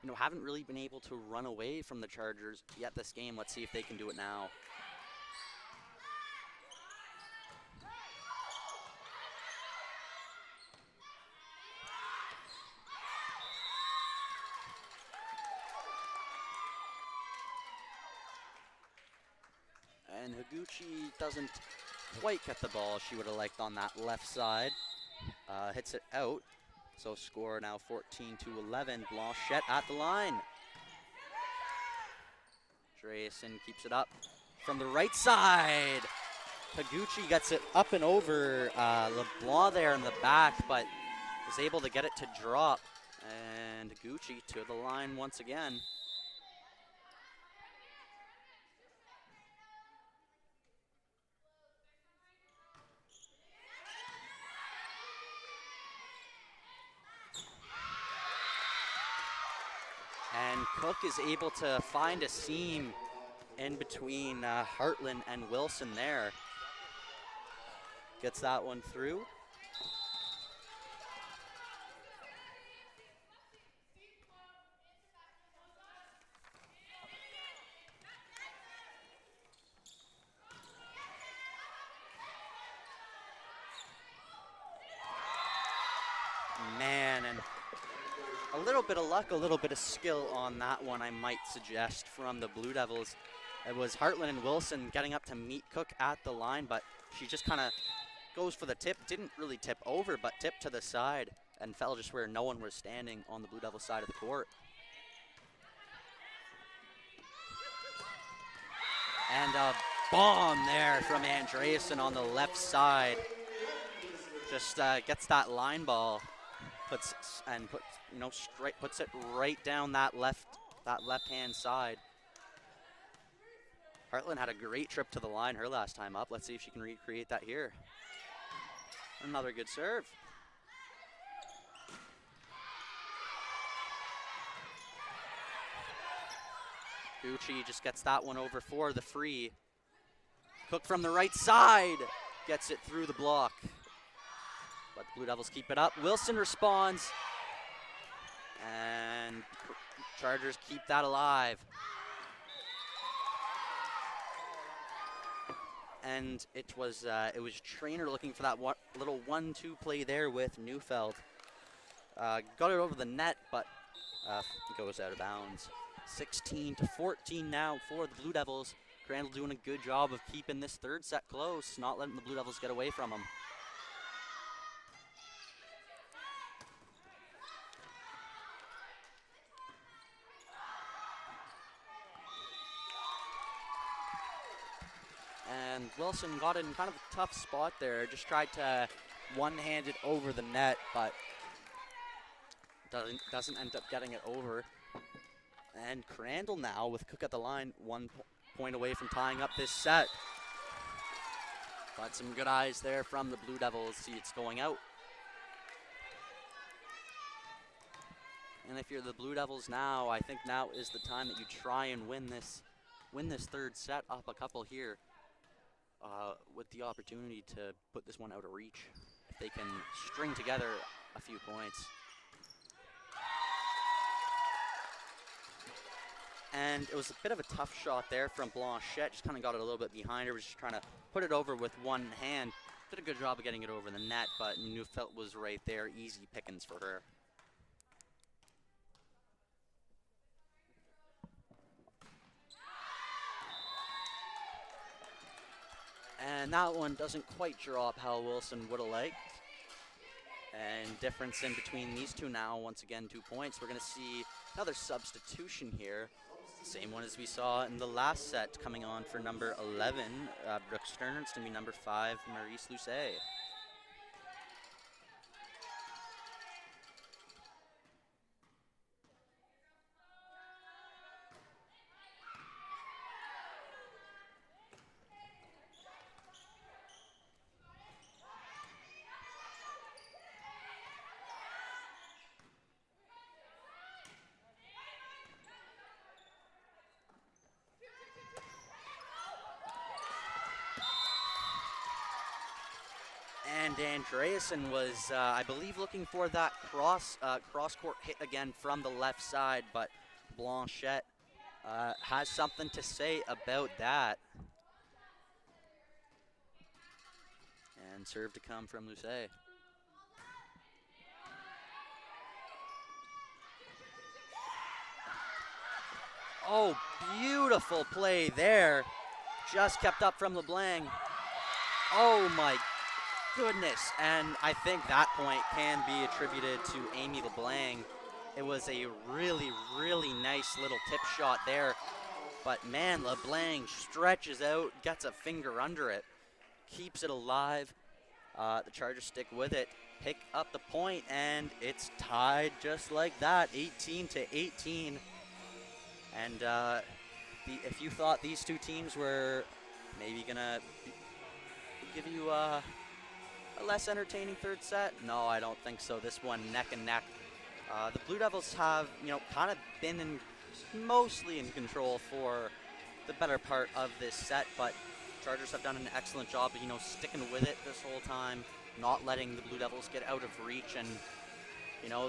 you know, haven't really been able to run away from the Chargers yet this game. Let's see if they can do it now. And Higuchi doesn't quite get the ball she would have liked on that left side. Hits it out. So score now 14-11. Blanchette at the line. Andreessen keeps it up from the right side. Higuchi gets it up and over LeBlanc there in the back, but is able to get it to drop. And Gucci to the line once again. And Cook is able to find a seam in between Hartland and Wilson there. Gets that one through. Man, and a little bit of luck, a little bit of skill on that one, I might suggest, from the Blue Devils. It was Hartland and Wilson getting up to meet Cook at the line, but she just kind of goes for the tip. Didn't really tip over, but tipped to the side and fell just where no one was standing on the Blue Devils side of the court. And a bomb there from Andreasen on the left side. Just gets that line ball, puts it right down that left-hand side. Hartland had a great trip to the line her last time up. Let's see if she can recreate that here. Another good serve. Gucci just gets that one over for the free. Cook from the right side gets it through the block. But the Blue Devils keep it up. Wilson responds. And Chargers keep that alive. And it was Trainer looking for that little 1-2 play there with Neufeld. Got it over the net, but goes out of bounds. 16-14 now for the Blue Devils. Crandall doing a good job of keeping this third set close, not letting the Blue Devils get away from them. And Wilson got in kind of a tough spot there. Just tried to one-hand it over the net, but doesn't end up getting it over. And Crandall now with Cook at the line, 1 point away from tying up this set. But some good eyes there from the Blue Devils. See, it's going out. And if you're the Blue Devils now, I think now is the time that you try and win this third set up a couple here. With the opportunity to put this one out of reach if they can string together a few points. And it was a bit of a tough shot there from Blanchette. Just kind of got it a little bit behind her. Was just trying to put it over with one hand. Did a good job of getting it over the net, but Neufeld was right there. Easy pickings for her. And that one doesn't quite drop how Wilson would have liked. And difference in between these two now, once again, 2 points. We're going to see another substitution here. Same one as we saw in the last set, coming on for number 11, Brooke Sterner. It's going to be number 5, Maurice Lucet. And Andreasen was, I believe, looking for that cross-court hit again from the left side, but Blanchette has something to say about that. And serve to come from Lucet. Oh, beautiful play there. Just kept up from LeBlanc. Oh my goodness, and I think that point can be attributed to Amy LeBlanc. It was a really, really nice little tip shot there, but man, LeBlanc stretches out, gets a finger under it, keeps it alive. The Chargers stick with it. pick up the point, and it's tied just like that, 18-18. And if you thought these two teams were maybe gonna give you a less entertaining third set, no, I don't think so. This one neck and neck. The Blue Devils have, kind of been mostly in control for the better part of this set, but Chargers have done an excellent job of, sticking with it this whole time, not letting the Blue Devils get out of reach, and,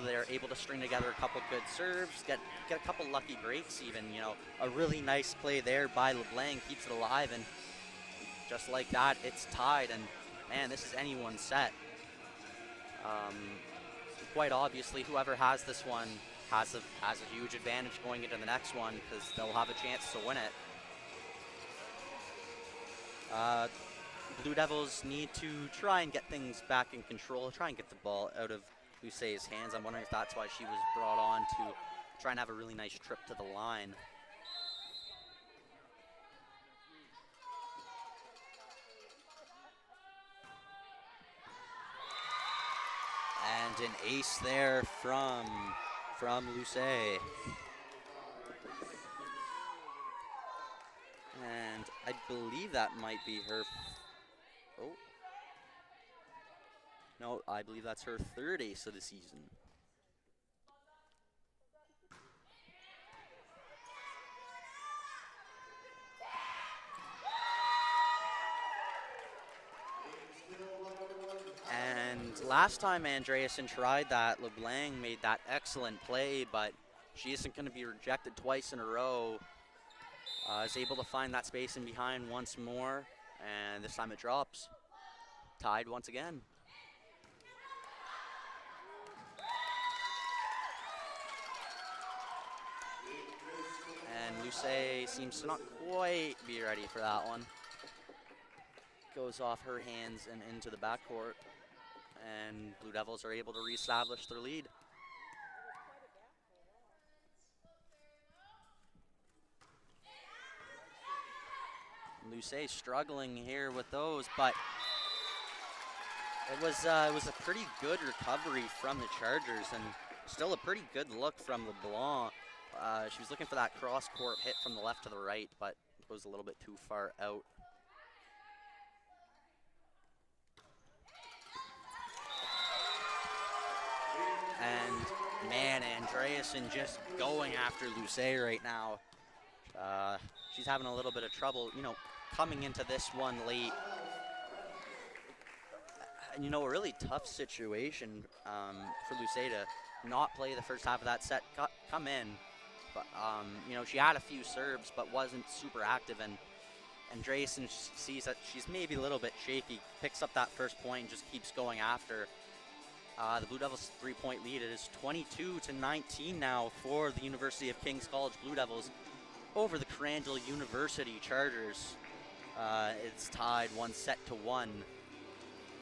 they're able to string together a couple good serves, get a couple lucky breaks even, a really nice play there by LeBlanc keeps it alive, and just like that, it's tied, and man, this is anyone's set. Quite obviously, whoever has this one has a huge advantage going into the next one because they'll have a chance to win it. Blue Devils need to try and get things back in control, try and get the ball out of Lucé's hands. I'm wondering if that's why she was brought on to try and have a really nice trip to the line. And an ace there from Lucé. And I believe that might be her. Oh. No, I believe that's her third ace of the season. And last time Andreasen tried that, LeBlanc made that excellent play, but she isn't going to be rejected twice in a row. Is able to find that space in behind once more, and this time it drops. Tied once again. And Lucé seems to not quite be ready for that one. Goes off her hands and into the backcourt, and Blue Devils are able to reestablish their lead. Lucé struggling here with those, but it was a pretty good recovery from the Chargers, and still a pretty good look from LeBlanc. She was looking for that cross-court hit from the left to the right, but it goes a little bit too far out. And man, Andreasen just going after Lucé right now. She's having a little bit of trouble, coming into this one late. And, a really tough situation for Lucé to not play the first half of that set, come in. But, she had a few serves, but wasn't super active. And Andreasen sees that she's maybe a little bit shaky, picks up that first point and just keeps going after. The Blue Devils' 3-point lead. It is 22-19 now for the University of King's College Blue Devils over the Crandall University Chargers. It's tied 1-1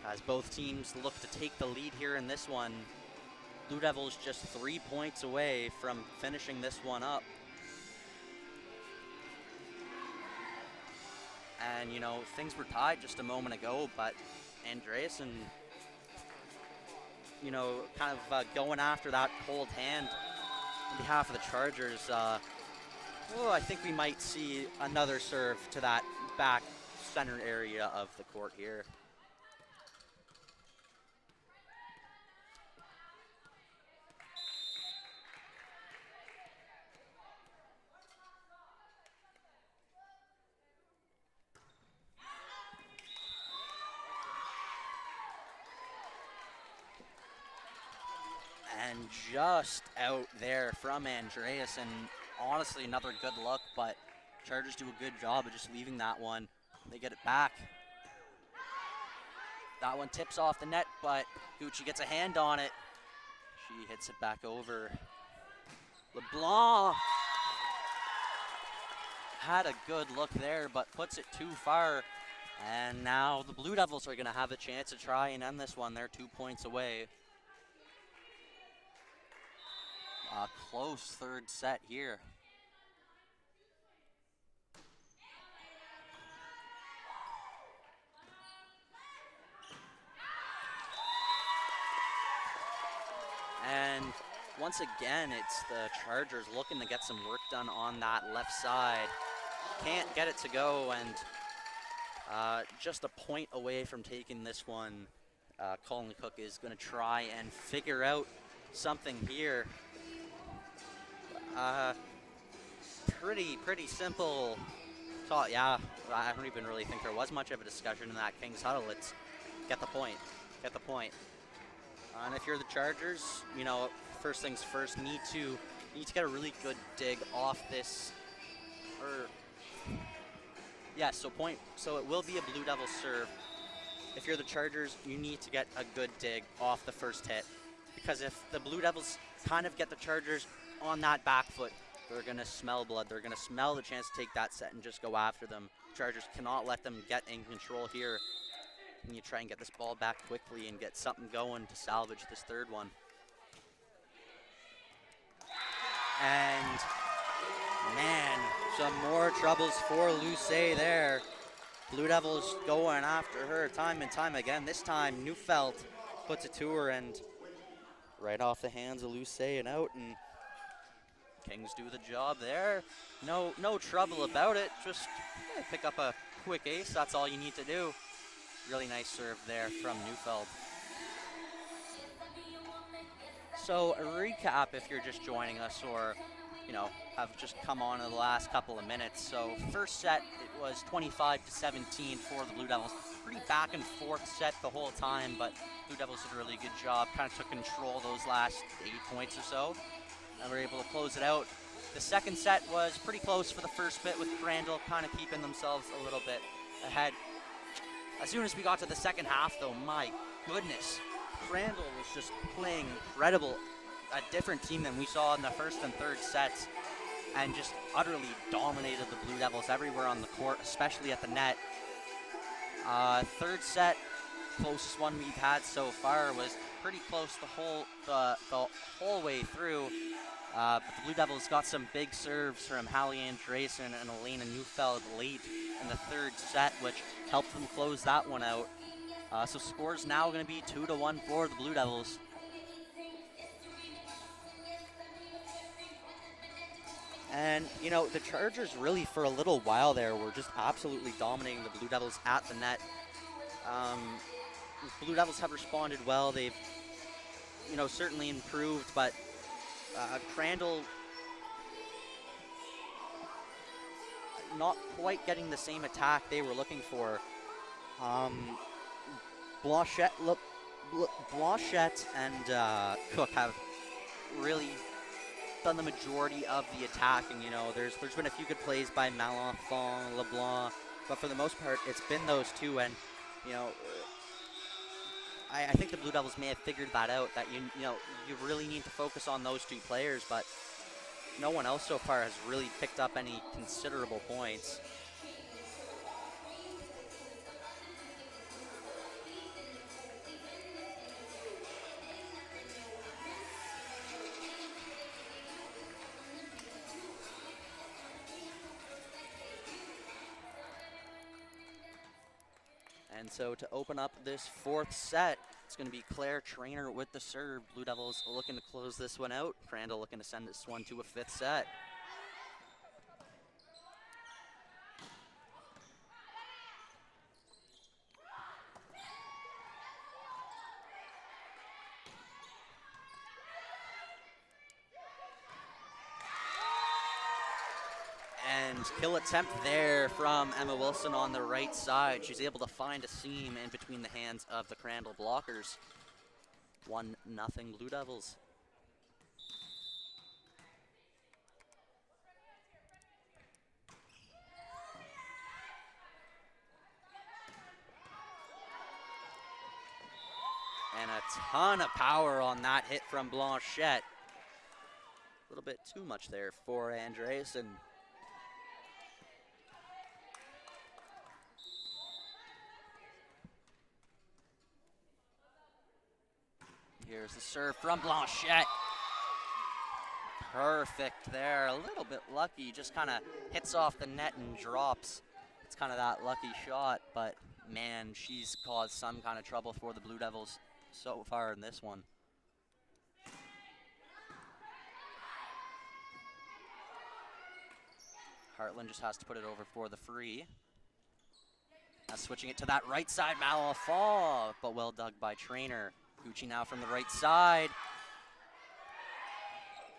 as both teams look to take the lead here in this one. Blue Devils just 3 points away from finishing this one up. And, things were tied just a moment ago, but Andreasen, kind of going after that hold hand on behalf of the Chargers. I think we might see another serve to that back center area of the court here. And just out there from Andreasen. Honestly, another good look, but Chargers do a good job of just leaving that one. They get it back. That one tips off the net, but Gucci gets a hand on it. She hits it back over. LeBlanc had a good look there, but puts it too far. And now the Blue Devils are going to have a chance to try and end this one. They're 2 points away. A close third set here. And once again, it's the Chargers looking to get some work done on that left side. Can't get it to go, and just a point away from taking this one. Colin Cook is going to try and figure out something here. Pretty simple thought. Yeah, I don't even really think there was much of a discussion in that Kings huddle. It's get the point, get the point. And if you're the Chargers, you know, first things first, need to get a really good dig off this. Yeah, so point. So it will be a Blue Devil serve. If you're the Chargers, you need to get a good dig off the first hit, because if the Blue Devils kind of get the Chargers on that back foot, they're going to smell blood. They're going to smell the chance to take that set and just go after them. Chargers cannot let them get in control here. And you try and get this ball back quickly and get something going to salvage this third one. And man, some more troubles for Luce there. Blue Devils going after her time and time again. This time, Neufeld puts it to her, and right off the hands of Luce and out, and Kings do the job there. No trouble about it. Just pick up a quick ace. That's all you need to do. Really nice serve there from Neufeld. So a recap if you're just joining us, or you know, have just come on in the last couple of minutes. So first set, it was 25-17 for the Blue Devils. Pretty back and forth set the whole time, but Blue Devils did a really good job. Kind of took control those last 8 points or so, and were able to close it out. The second set was pretty close for the first bit, with Crandall kind of keeping themselves a little bit ahead. As soon as we got to the second half, though, my goodness, Crandall was just playing incredible. A different team than we saw in the first and third sets, and just utterly dominated the Blue Devils everywhere on the court, especially at the net. Third set, closest one we've had so far, was pretty close the whole way through. But the Blue Devils got some big serves from Hallie Andresen and Elena Neufeld late in the third set, which helped them close that one out. So score's now going to be 2-1 for the Blue Devils. And, you know, the Chargers really, for a little while there, were just absolutely dominating the Blue Devils at the net. Blue Devils have responded well. They've, you know, certainly improved, but Crandall not quite getting the same attack they were looking for. Blanchette and Cook have really done the majority of the attacking. You know, there's been a few good plays by Malenfant, LeBlanc, but for the most part, it's been those two. And you know, I think the Blue Devils may have figured that out. That you know you really need to focus on those two players, but no one else so far has really picked up any considerable points. And so to open up this fourth set, it's going to be Claire Trainer with the serve. Blue Devils looking to close this one out. Crandall looking to send this one to a fifth set. And kill attempt there from Emma Wilson on the right side. She's able to find a seam in between the hands of the Crandall blockers. 1-0 Blue Devils. And a ton of power on that hit from Blanchette. A little bit too much there for Andresen. Here's the serve from Blanchette. Perfect there. A little bit lucky. Just kind of hits off the net and drops. It's kind of that lucky shot, but man, she's caused some kind of trouble for the Blue Devils so far in this one. Hartland just has to put it over for the free. Switching it to that right side, Malafon, but well dug by Trainer. Gucci now from the right side.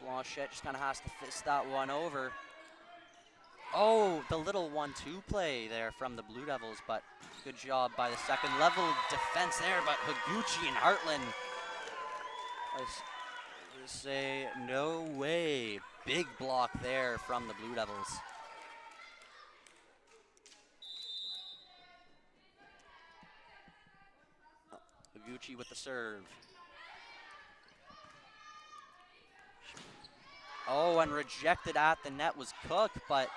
Blanchette just kind of has to fist that one over. Oh, the little 1-2 play there from the Blue Devils, but good job by the second level defense there, but Higuchi and Hartland, I say no way. Big block there from the Blue Devils. Higuchi with the serve. Oh, and rejected at the net was Cook, but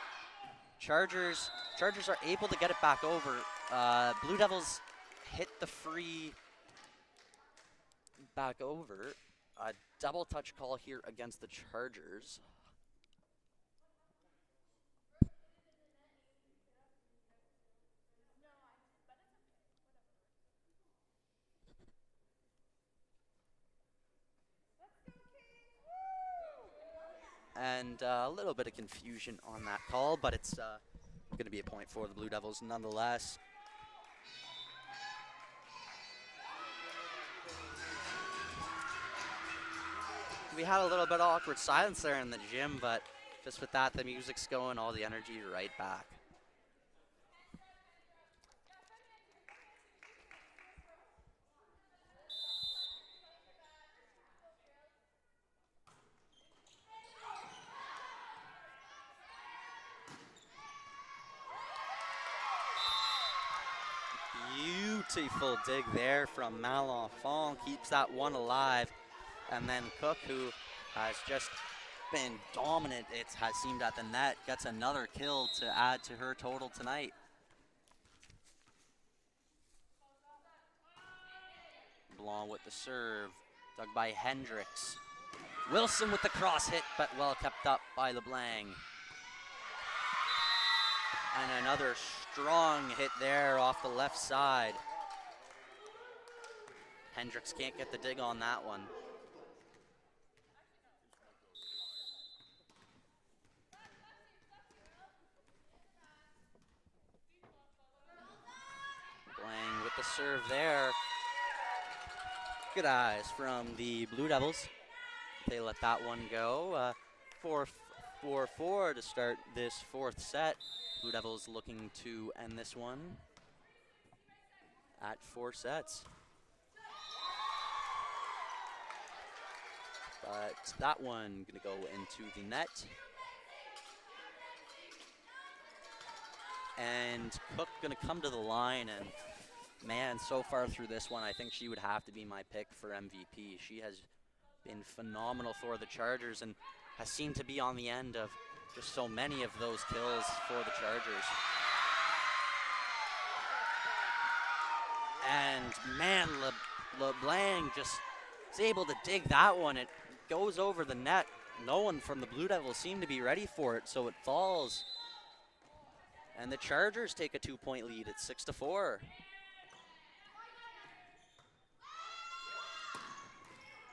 Chargers are able to get it back over. Blue Devils hit the free back over. A double touch call here against the Chargers. And a little bit of confusion on that call, but it's going to be a point for the Blue Devils nonetheless. We had a little bit of awkward silence there in the gym, but just with that, the music's going, all the energy right back. Beautiful dig there from Malafon, keeps that one alive. And then Cook, who has just been dominant, it has seemed at the net, gets another kill to add to her total tonight. Blanc with the serve, dug by Hendricks. Wilson with the cross hit, but well kept up by LeBlanc. And another strong hit there off the left side. Hendricks can't get the dig on that one. Blanc with the serve there. Good eyes from the Blue Devils. They let that one go. 4-4 to start this fourth set. Blue Devils looking to end this one at 4 sets. But that one gonna go into the net. And Cook gonna come to the line, and man, so far through this one, I think she would have to be my pick for MVP. She has been phenomenal for the Chargers and has seemed to be on the end of just so many of those kills for the Chargers. And man, LeBlanc just is able to dig that one. It goes over the net. No one from the Blue Devils seemed to be ready for it, so it falls. And the Chargers take a 2-point lead at 6-4.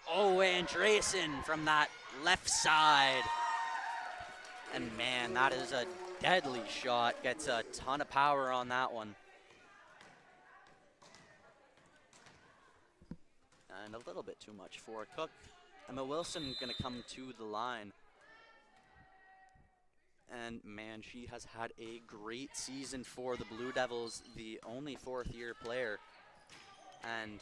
Oh, Andreasen from that left side. And man, that is a deadly shot. Gets a ton of power on that one. And a little bit too much for Cook. Emma Wilson gonna come to the line. And man, she has had a great season for the Blue Devils, the only 4th-year player. And,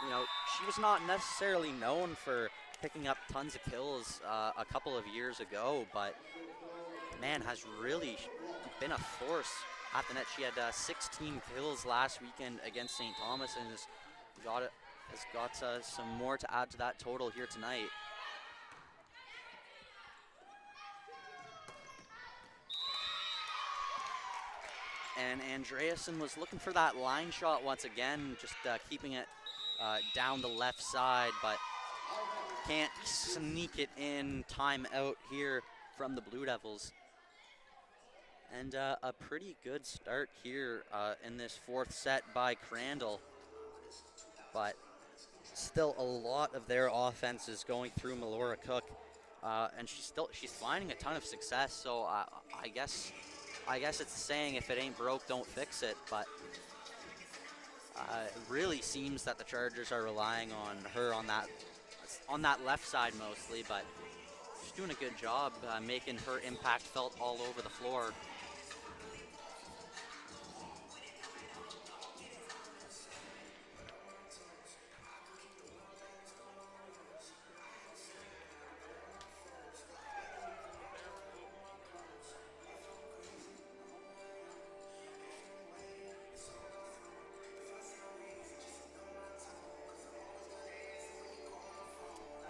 you know, she was not necessarily known for picking up tons of kills a couple of years ago, but man, has really been a force at the net. She had 16 kills last weekend against St. Thomas and has got some more to add to that total here tonight. And Andreasen was looking for that line shot once again, just keeping it down the left side, but can't sneak it in. Time out here from the Blue Devils. And a pretty good start here in this 4th set by Crandall. But still a lot of their offense is going through Melora Cook. and she's finding a ton of success. So I guess it's saying if it ain't broke, don't fix it. But it really seems that the Chargers are relying on her on that left side mostly. But she's doing a good job making her impact felt all over the floor.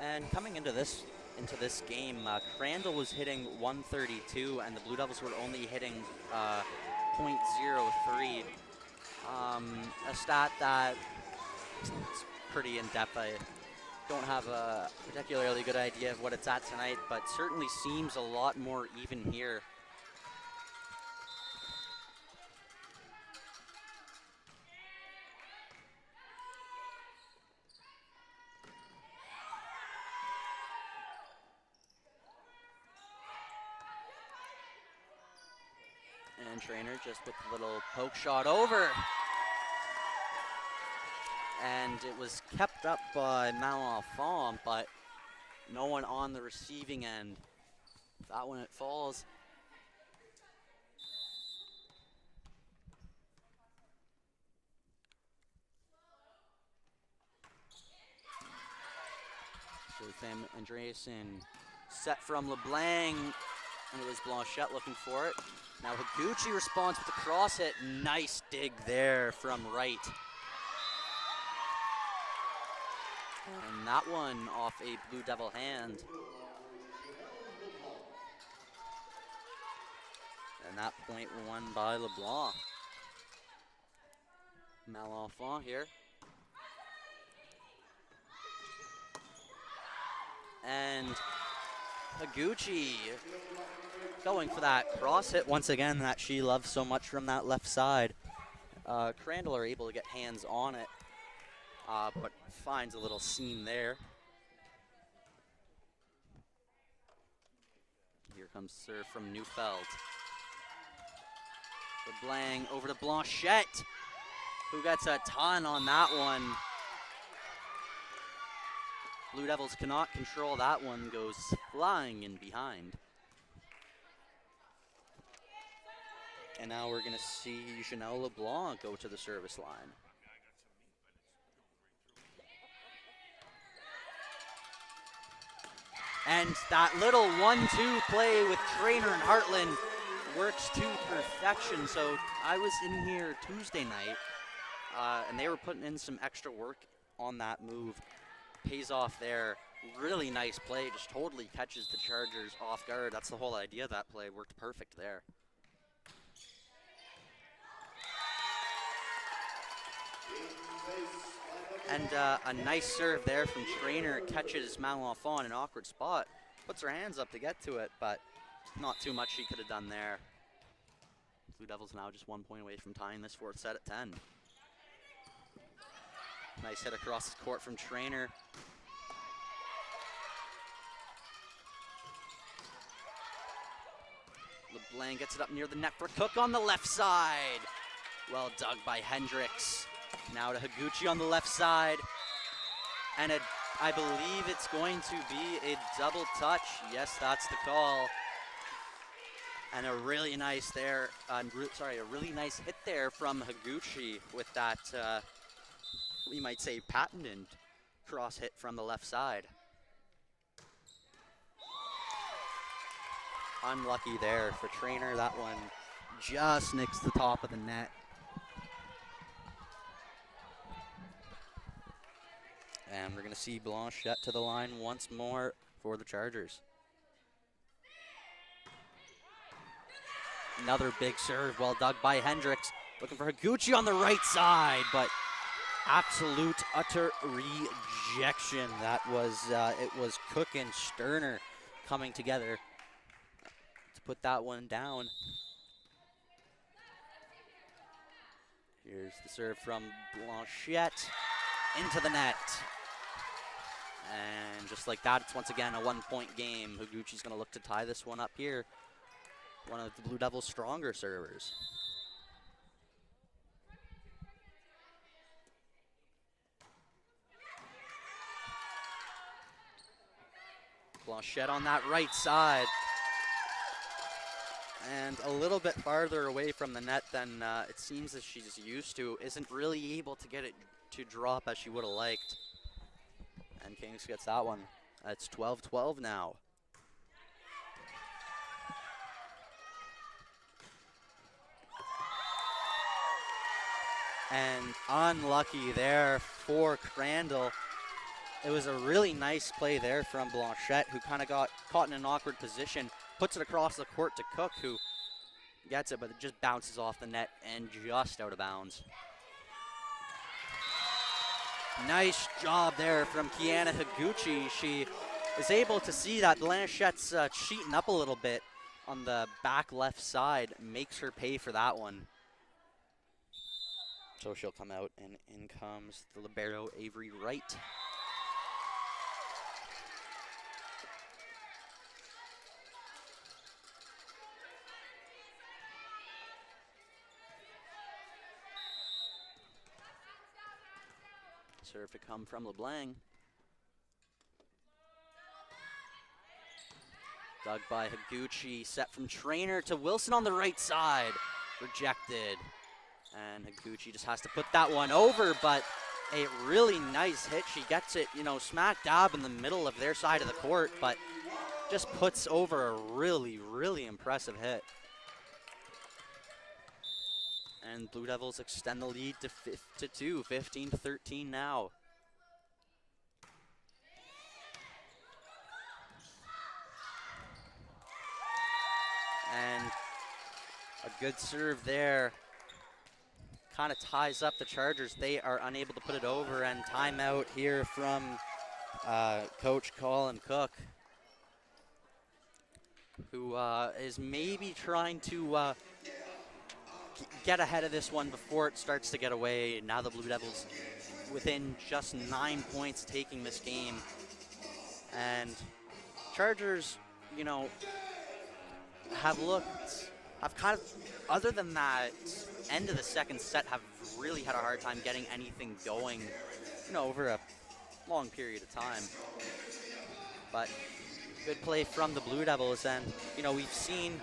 And coming into this game, Crandall was hitting 132, and the Blue Devils were only hitting .03. A stat that is pretty in depth. I don't have a particularly good idea of what it's at tonight, but certainly seems a lot more even here. And Trainer just with a little poke shot over. And it was kept up by Malenfant, but no one on the receiving end. That one, it falls. So Sam Andreessen set from LeBlanc, and it was Blanchette looking for it. Now Higuchi responds with a cross hit. Nice dig there from right. And that one off a Blue Devil hand. And that point won by LeBlanc. Malenfant here. And Higuchi going for that cross hit once again that she loves so much from that left side. Crandall are able to get hands on it, but finds a little seam there. Here comes serve from Neufeld. LeBlanc over to Blanchette, who gets a ton on that one. Blue Devils cannot control that one, goes flying in behind. And now we're going to see Janelle LeBlanc go to the service line. And that little 1-2 play with Trainer and Hartland works to perfection. So I was in here Tuesday night, and they were putting in some extra work on that move. Pays off there. Really nice play, just totally catches the Chargers off guard. That's the whole idea of that play. Worked perfect there. And a nice serve there from Trainer. Catches Malenfant in an awkward spot. Puts her hands up to get to it, but not too much she could have done there. Blue Devils now just 1 point away from tying this fourth set at 10. Nice hit across the court from Trainer. LeBlanc gets it up near the net for Cook on the left side. Well dug by Hendricks. Now to Higuchi on the left side. And I believe it's going to be a double touch. Yes, that's the call. And a really nice a really nice hit there from Higuchi with that, we might say, patented cross hit from the left side. Unlucky there for Trainer. That one just nicks the top of the net. And we're going to see Blanchette to the line once more for the Chargers. Another big serve, well dug by Hendricks. Looking for Higuchi on the right side, but absolute, utter rejection. That was, it was Cook and Sterner coming together to put that one down. Here's the serve from Blanchette into the net. And just like that, it's once again a 1-point game. Higuchi's going to look to tie this one up here. One of the Blue Devils' stronger servers. Blanchette on that right side. And a little bit farther away from the net than it seems that she's used to. Isn't really able to get it to drop as she would have liked. And Kings gets that one. It's 12-12 now. And unlucky there for Crandall. It was a really nice play there from Blanchette, who kind of got caught in an awkward position, puts it across the court to Cook, who gets it, but it just bounces off the net and just out of bounds. Nice job there from Kiana Higuchi. She is able to see that Blanchette's cheating up a little bit on the back left side, makes her pay for that one. So she'll come out, and in comes the libero, Avery Wright. Serve to come from LeBlanc. Dug by Higuchi, set from Trainer to Wilson on the right side. Rejected. And Higuchi just has to put that one over, but a really nice hit. She gets it, you know, smack dab in the middle of their side of the court, but just puts over a really, really impressive hit. And Blue Devils extend the lead to 2, 15-13 now. And a good serve there. Kind of ties up the Chargers. They are unable to put it over, and timeout here from Coach Colin Cook, who is maybe trying to get ahead of this one before it starts to get away. Now the Blue Devils within just 9 points taking this game. And Chargers, you know, have kind of, other than that end of the second set, have really had a hard time getting anything going, you know, over a long period of time. But good play from the Blue Devils, and you know, we've seen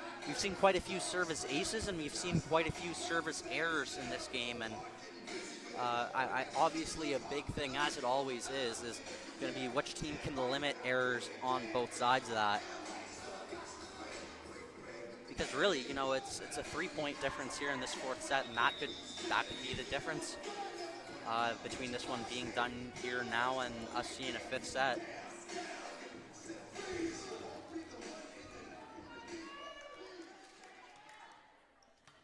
quite a few service aces, and we've seen quite a few service errors in this game. And I obviously a big thing, as it always is going to be which team can limit errors on both sides of that. Because really, you know, it's a 3-point difference here in this fourth set, and that could be the difference between this one being done here now and us seeing a fifth set.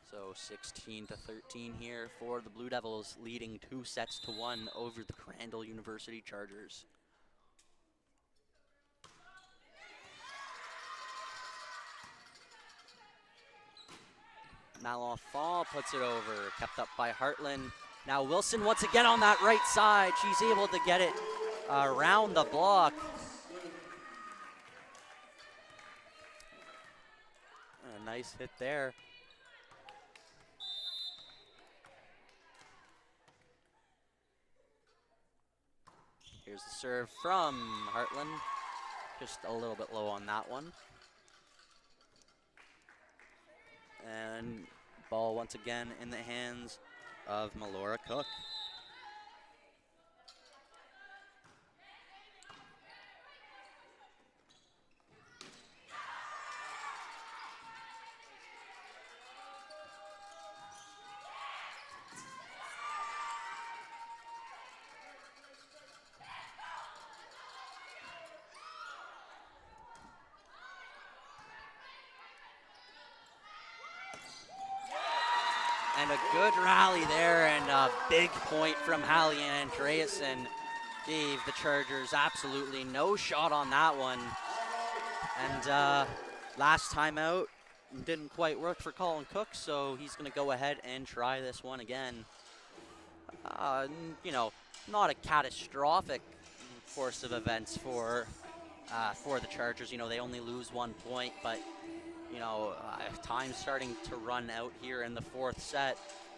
So 16-13 here for the Blue Devils, leading 2-1 over the Crandall University Chargers. Malenfant puts it over, kept up by Hartland. Now Wilson once again on that right side. She's able to get it around the block. A nice hit there. Here's the serve from Hartland. Just a little bit low on that one. And ball once again in the hands of Melora Cook. And a good rally there, and a big point from Hallie Andreasen gave the Chargers absolutely no shot on that one. And last time out didn't quite work for Colin Cook, so he's going to go ahead and try this one again. You know, not a catastrophic course of events for the Chargers. You know, they only lose 1 point, but you know, time's starting to run out here in the fourth set.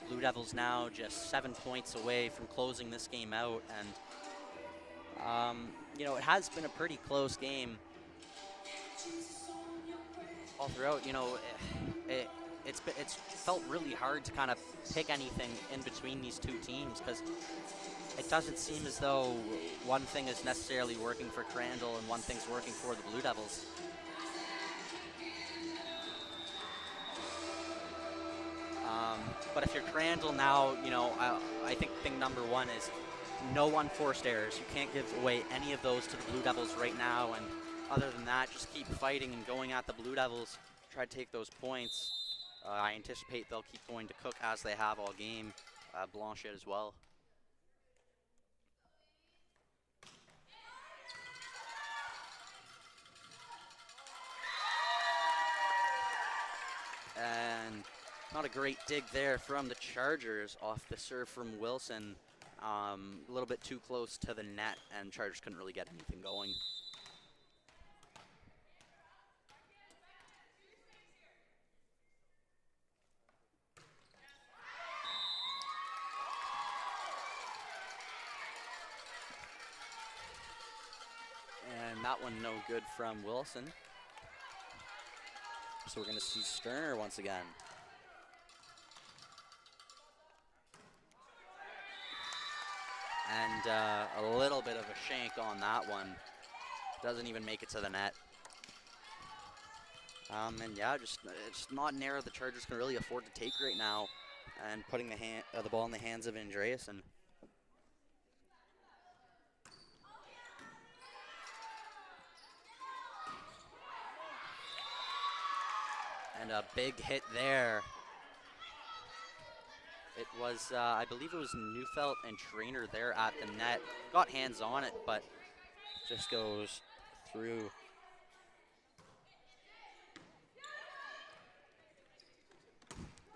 Blue Devils now just 7 points away from closing this game out, and you know, it has been a pretty close game all throughout. You know, it's felt really hard to kind of pick anything in between these two teams, because it doesn't seem as though one thing is necessarily working for Crandall and one thing's working for the Blue Devils. But if you're Crandall now, you know, I think thing number one is no unforced errors. You can't give away any of those to the Blue Devils right now, and other than that, just keep fighting and going at the Blue Devils. Try to take those points. I anticipate they'll keep going to Cook as they have all game. Blanchet as well. And not a great dig there from the Chargers off the serve from Wilson. A little bit too close to the net, and Chargers couldn't really get anything going. And that one no good from Wilson. So we're going to see Sterner once again. And a little bit of a shank on that one. Doesn't even make it to the net. And yeah, just not an error the Chargers can really afford to take right now, and putting the ball in the hands of Andreasen. And a big hit there. It was, I believe it was Neufeld and Trainer there at the net. Got hands on it, but just goes through.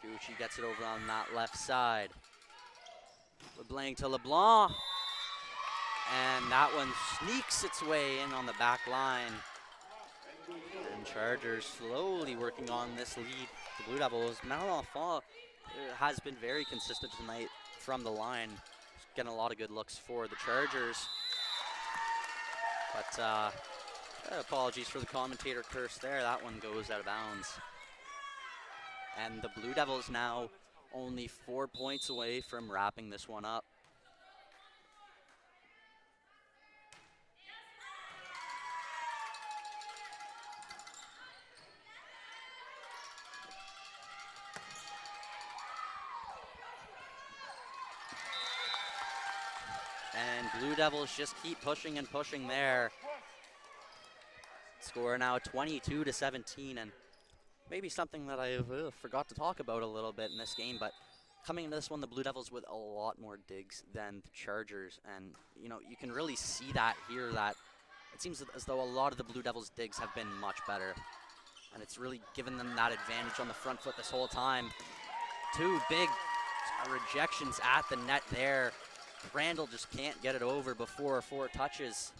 Gucci gets it over on that left side. LeBlanc to LeBlanc. And that one sneaks its way in on the back line. And Chargers slowly working on this lead. The Blue Devils, Malenfant has been very consistent tonight from the line. Getting a lot of good looks for the Chargers. But apologies for the commentator curse there. That one goes out of bounds. And the Blue Devils now only 4 points away from wrapping this one up. And Blue Devils just keep pushing and pushing there. Score now 22-17, and maybe something that I forgot to talk about a little bit in this game, but coming into this one, the Blue Devils with a lot more digs than the Chargers, and you know, you can really see that here, that it seems as though a lot of the Blue Devils' digs have been much better, and it's really given them that advantage on the front foot this whole time. Two big rejections at the net there. Crandall just can't get it over before 4 touches.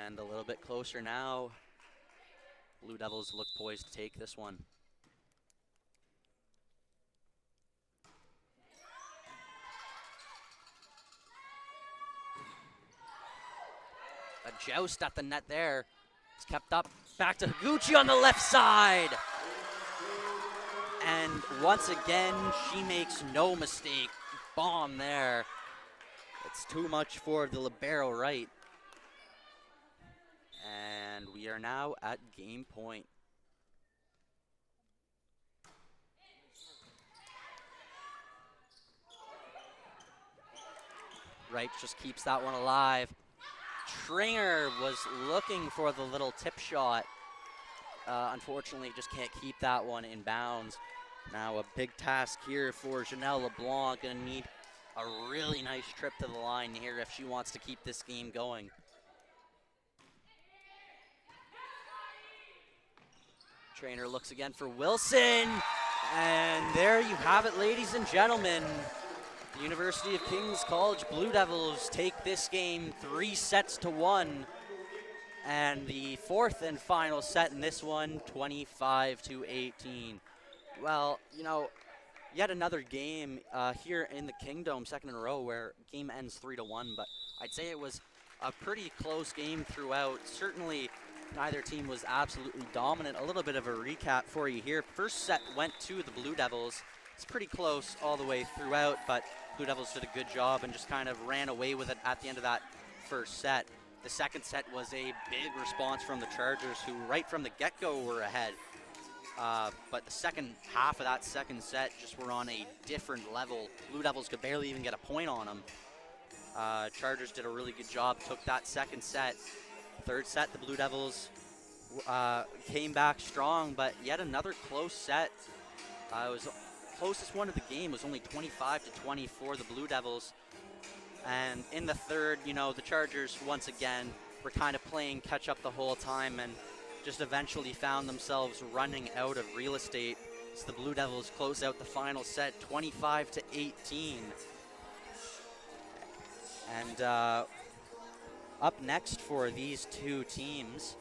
And a little bit closer now. Blue Devils look poised to take this one. A joust at the net there. It's kept up. Back to Higuchi on the left side. And once again, she makes no mistake. Bomb there. It's too much for the libero right. And we are now at game point. Wright just keeps that one alive. Tringer was looking for the little tip shot. Unfortunately, just can't keep that one in bounds. Now a big task here for Janelle LeBlanc. Gonna need a really nice trip to the line here if she wants to keep this game going. Trainer looks again for Wilson. And there you have it, ladies and gentlemen. The University of King's College Blue Devils take this game 3-1, and the fourth and final set in this one, 25-18. Well, yet another game here in the Kingdom, second in a row, where game ends 3-1, but I'd say it was a pretty close game throughout. Certainly, neither team was absolutely dominant. A little bit of a recap for you here. First set went to the Blue Devils. It's pretty close all the way throughout, but Blue Devils did a good job and just kind of ran away with it at the end of that first set. The second set was a big response from the Chargers, who right from the get-go were ahead. But the second half of that second set just were on a different level. Blue Devils could barely even get a point on them. Chargers did a really good job, took that second set. Third set, the Blue Devils came back strong, but yet another close set. It was the closest one of the game. It was only 25-20 for the Blue Devils. And in the third, the Chargers once again were kind of playing catch up the whole time and just eventually found themselves running out of real estate. So the Blue Devils close out the final set 25-18. And up next for these two teams,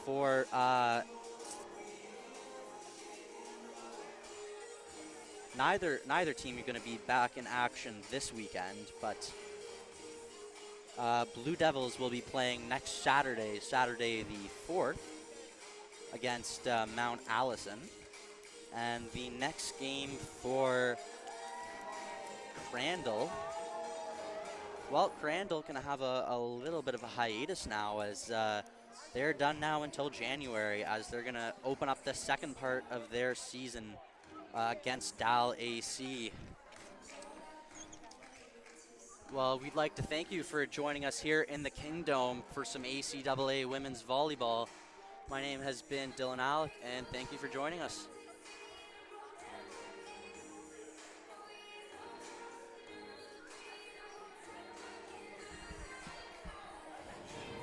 for neither team are going to be back in action this weekend, but Blue Devils will be playing next Saturday, Saturday the 4th, against Mount Allison. And the next game for Crandall, well, Crandall going to have a little bit of a hiatus now, as they're done now until January, as they're going to open up the second part of their season against Dal AC. Well, we'd like to thank you for joining us here in the Kingdom for some ACAA women's volleyball. My name has been Dylan Alec, and thank you for joining us.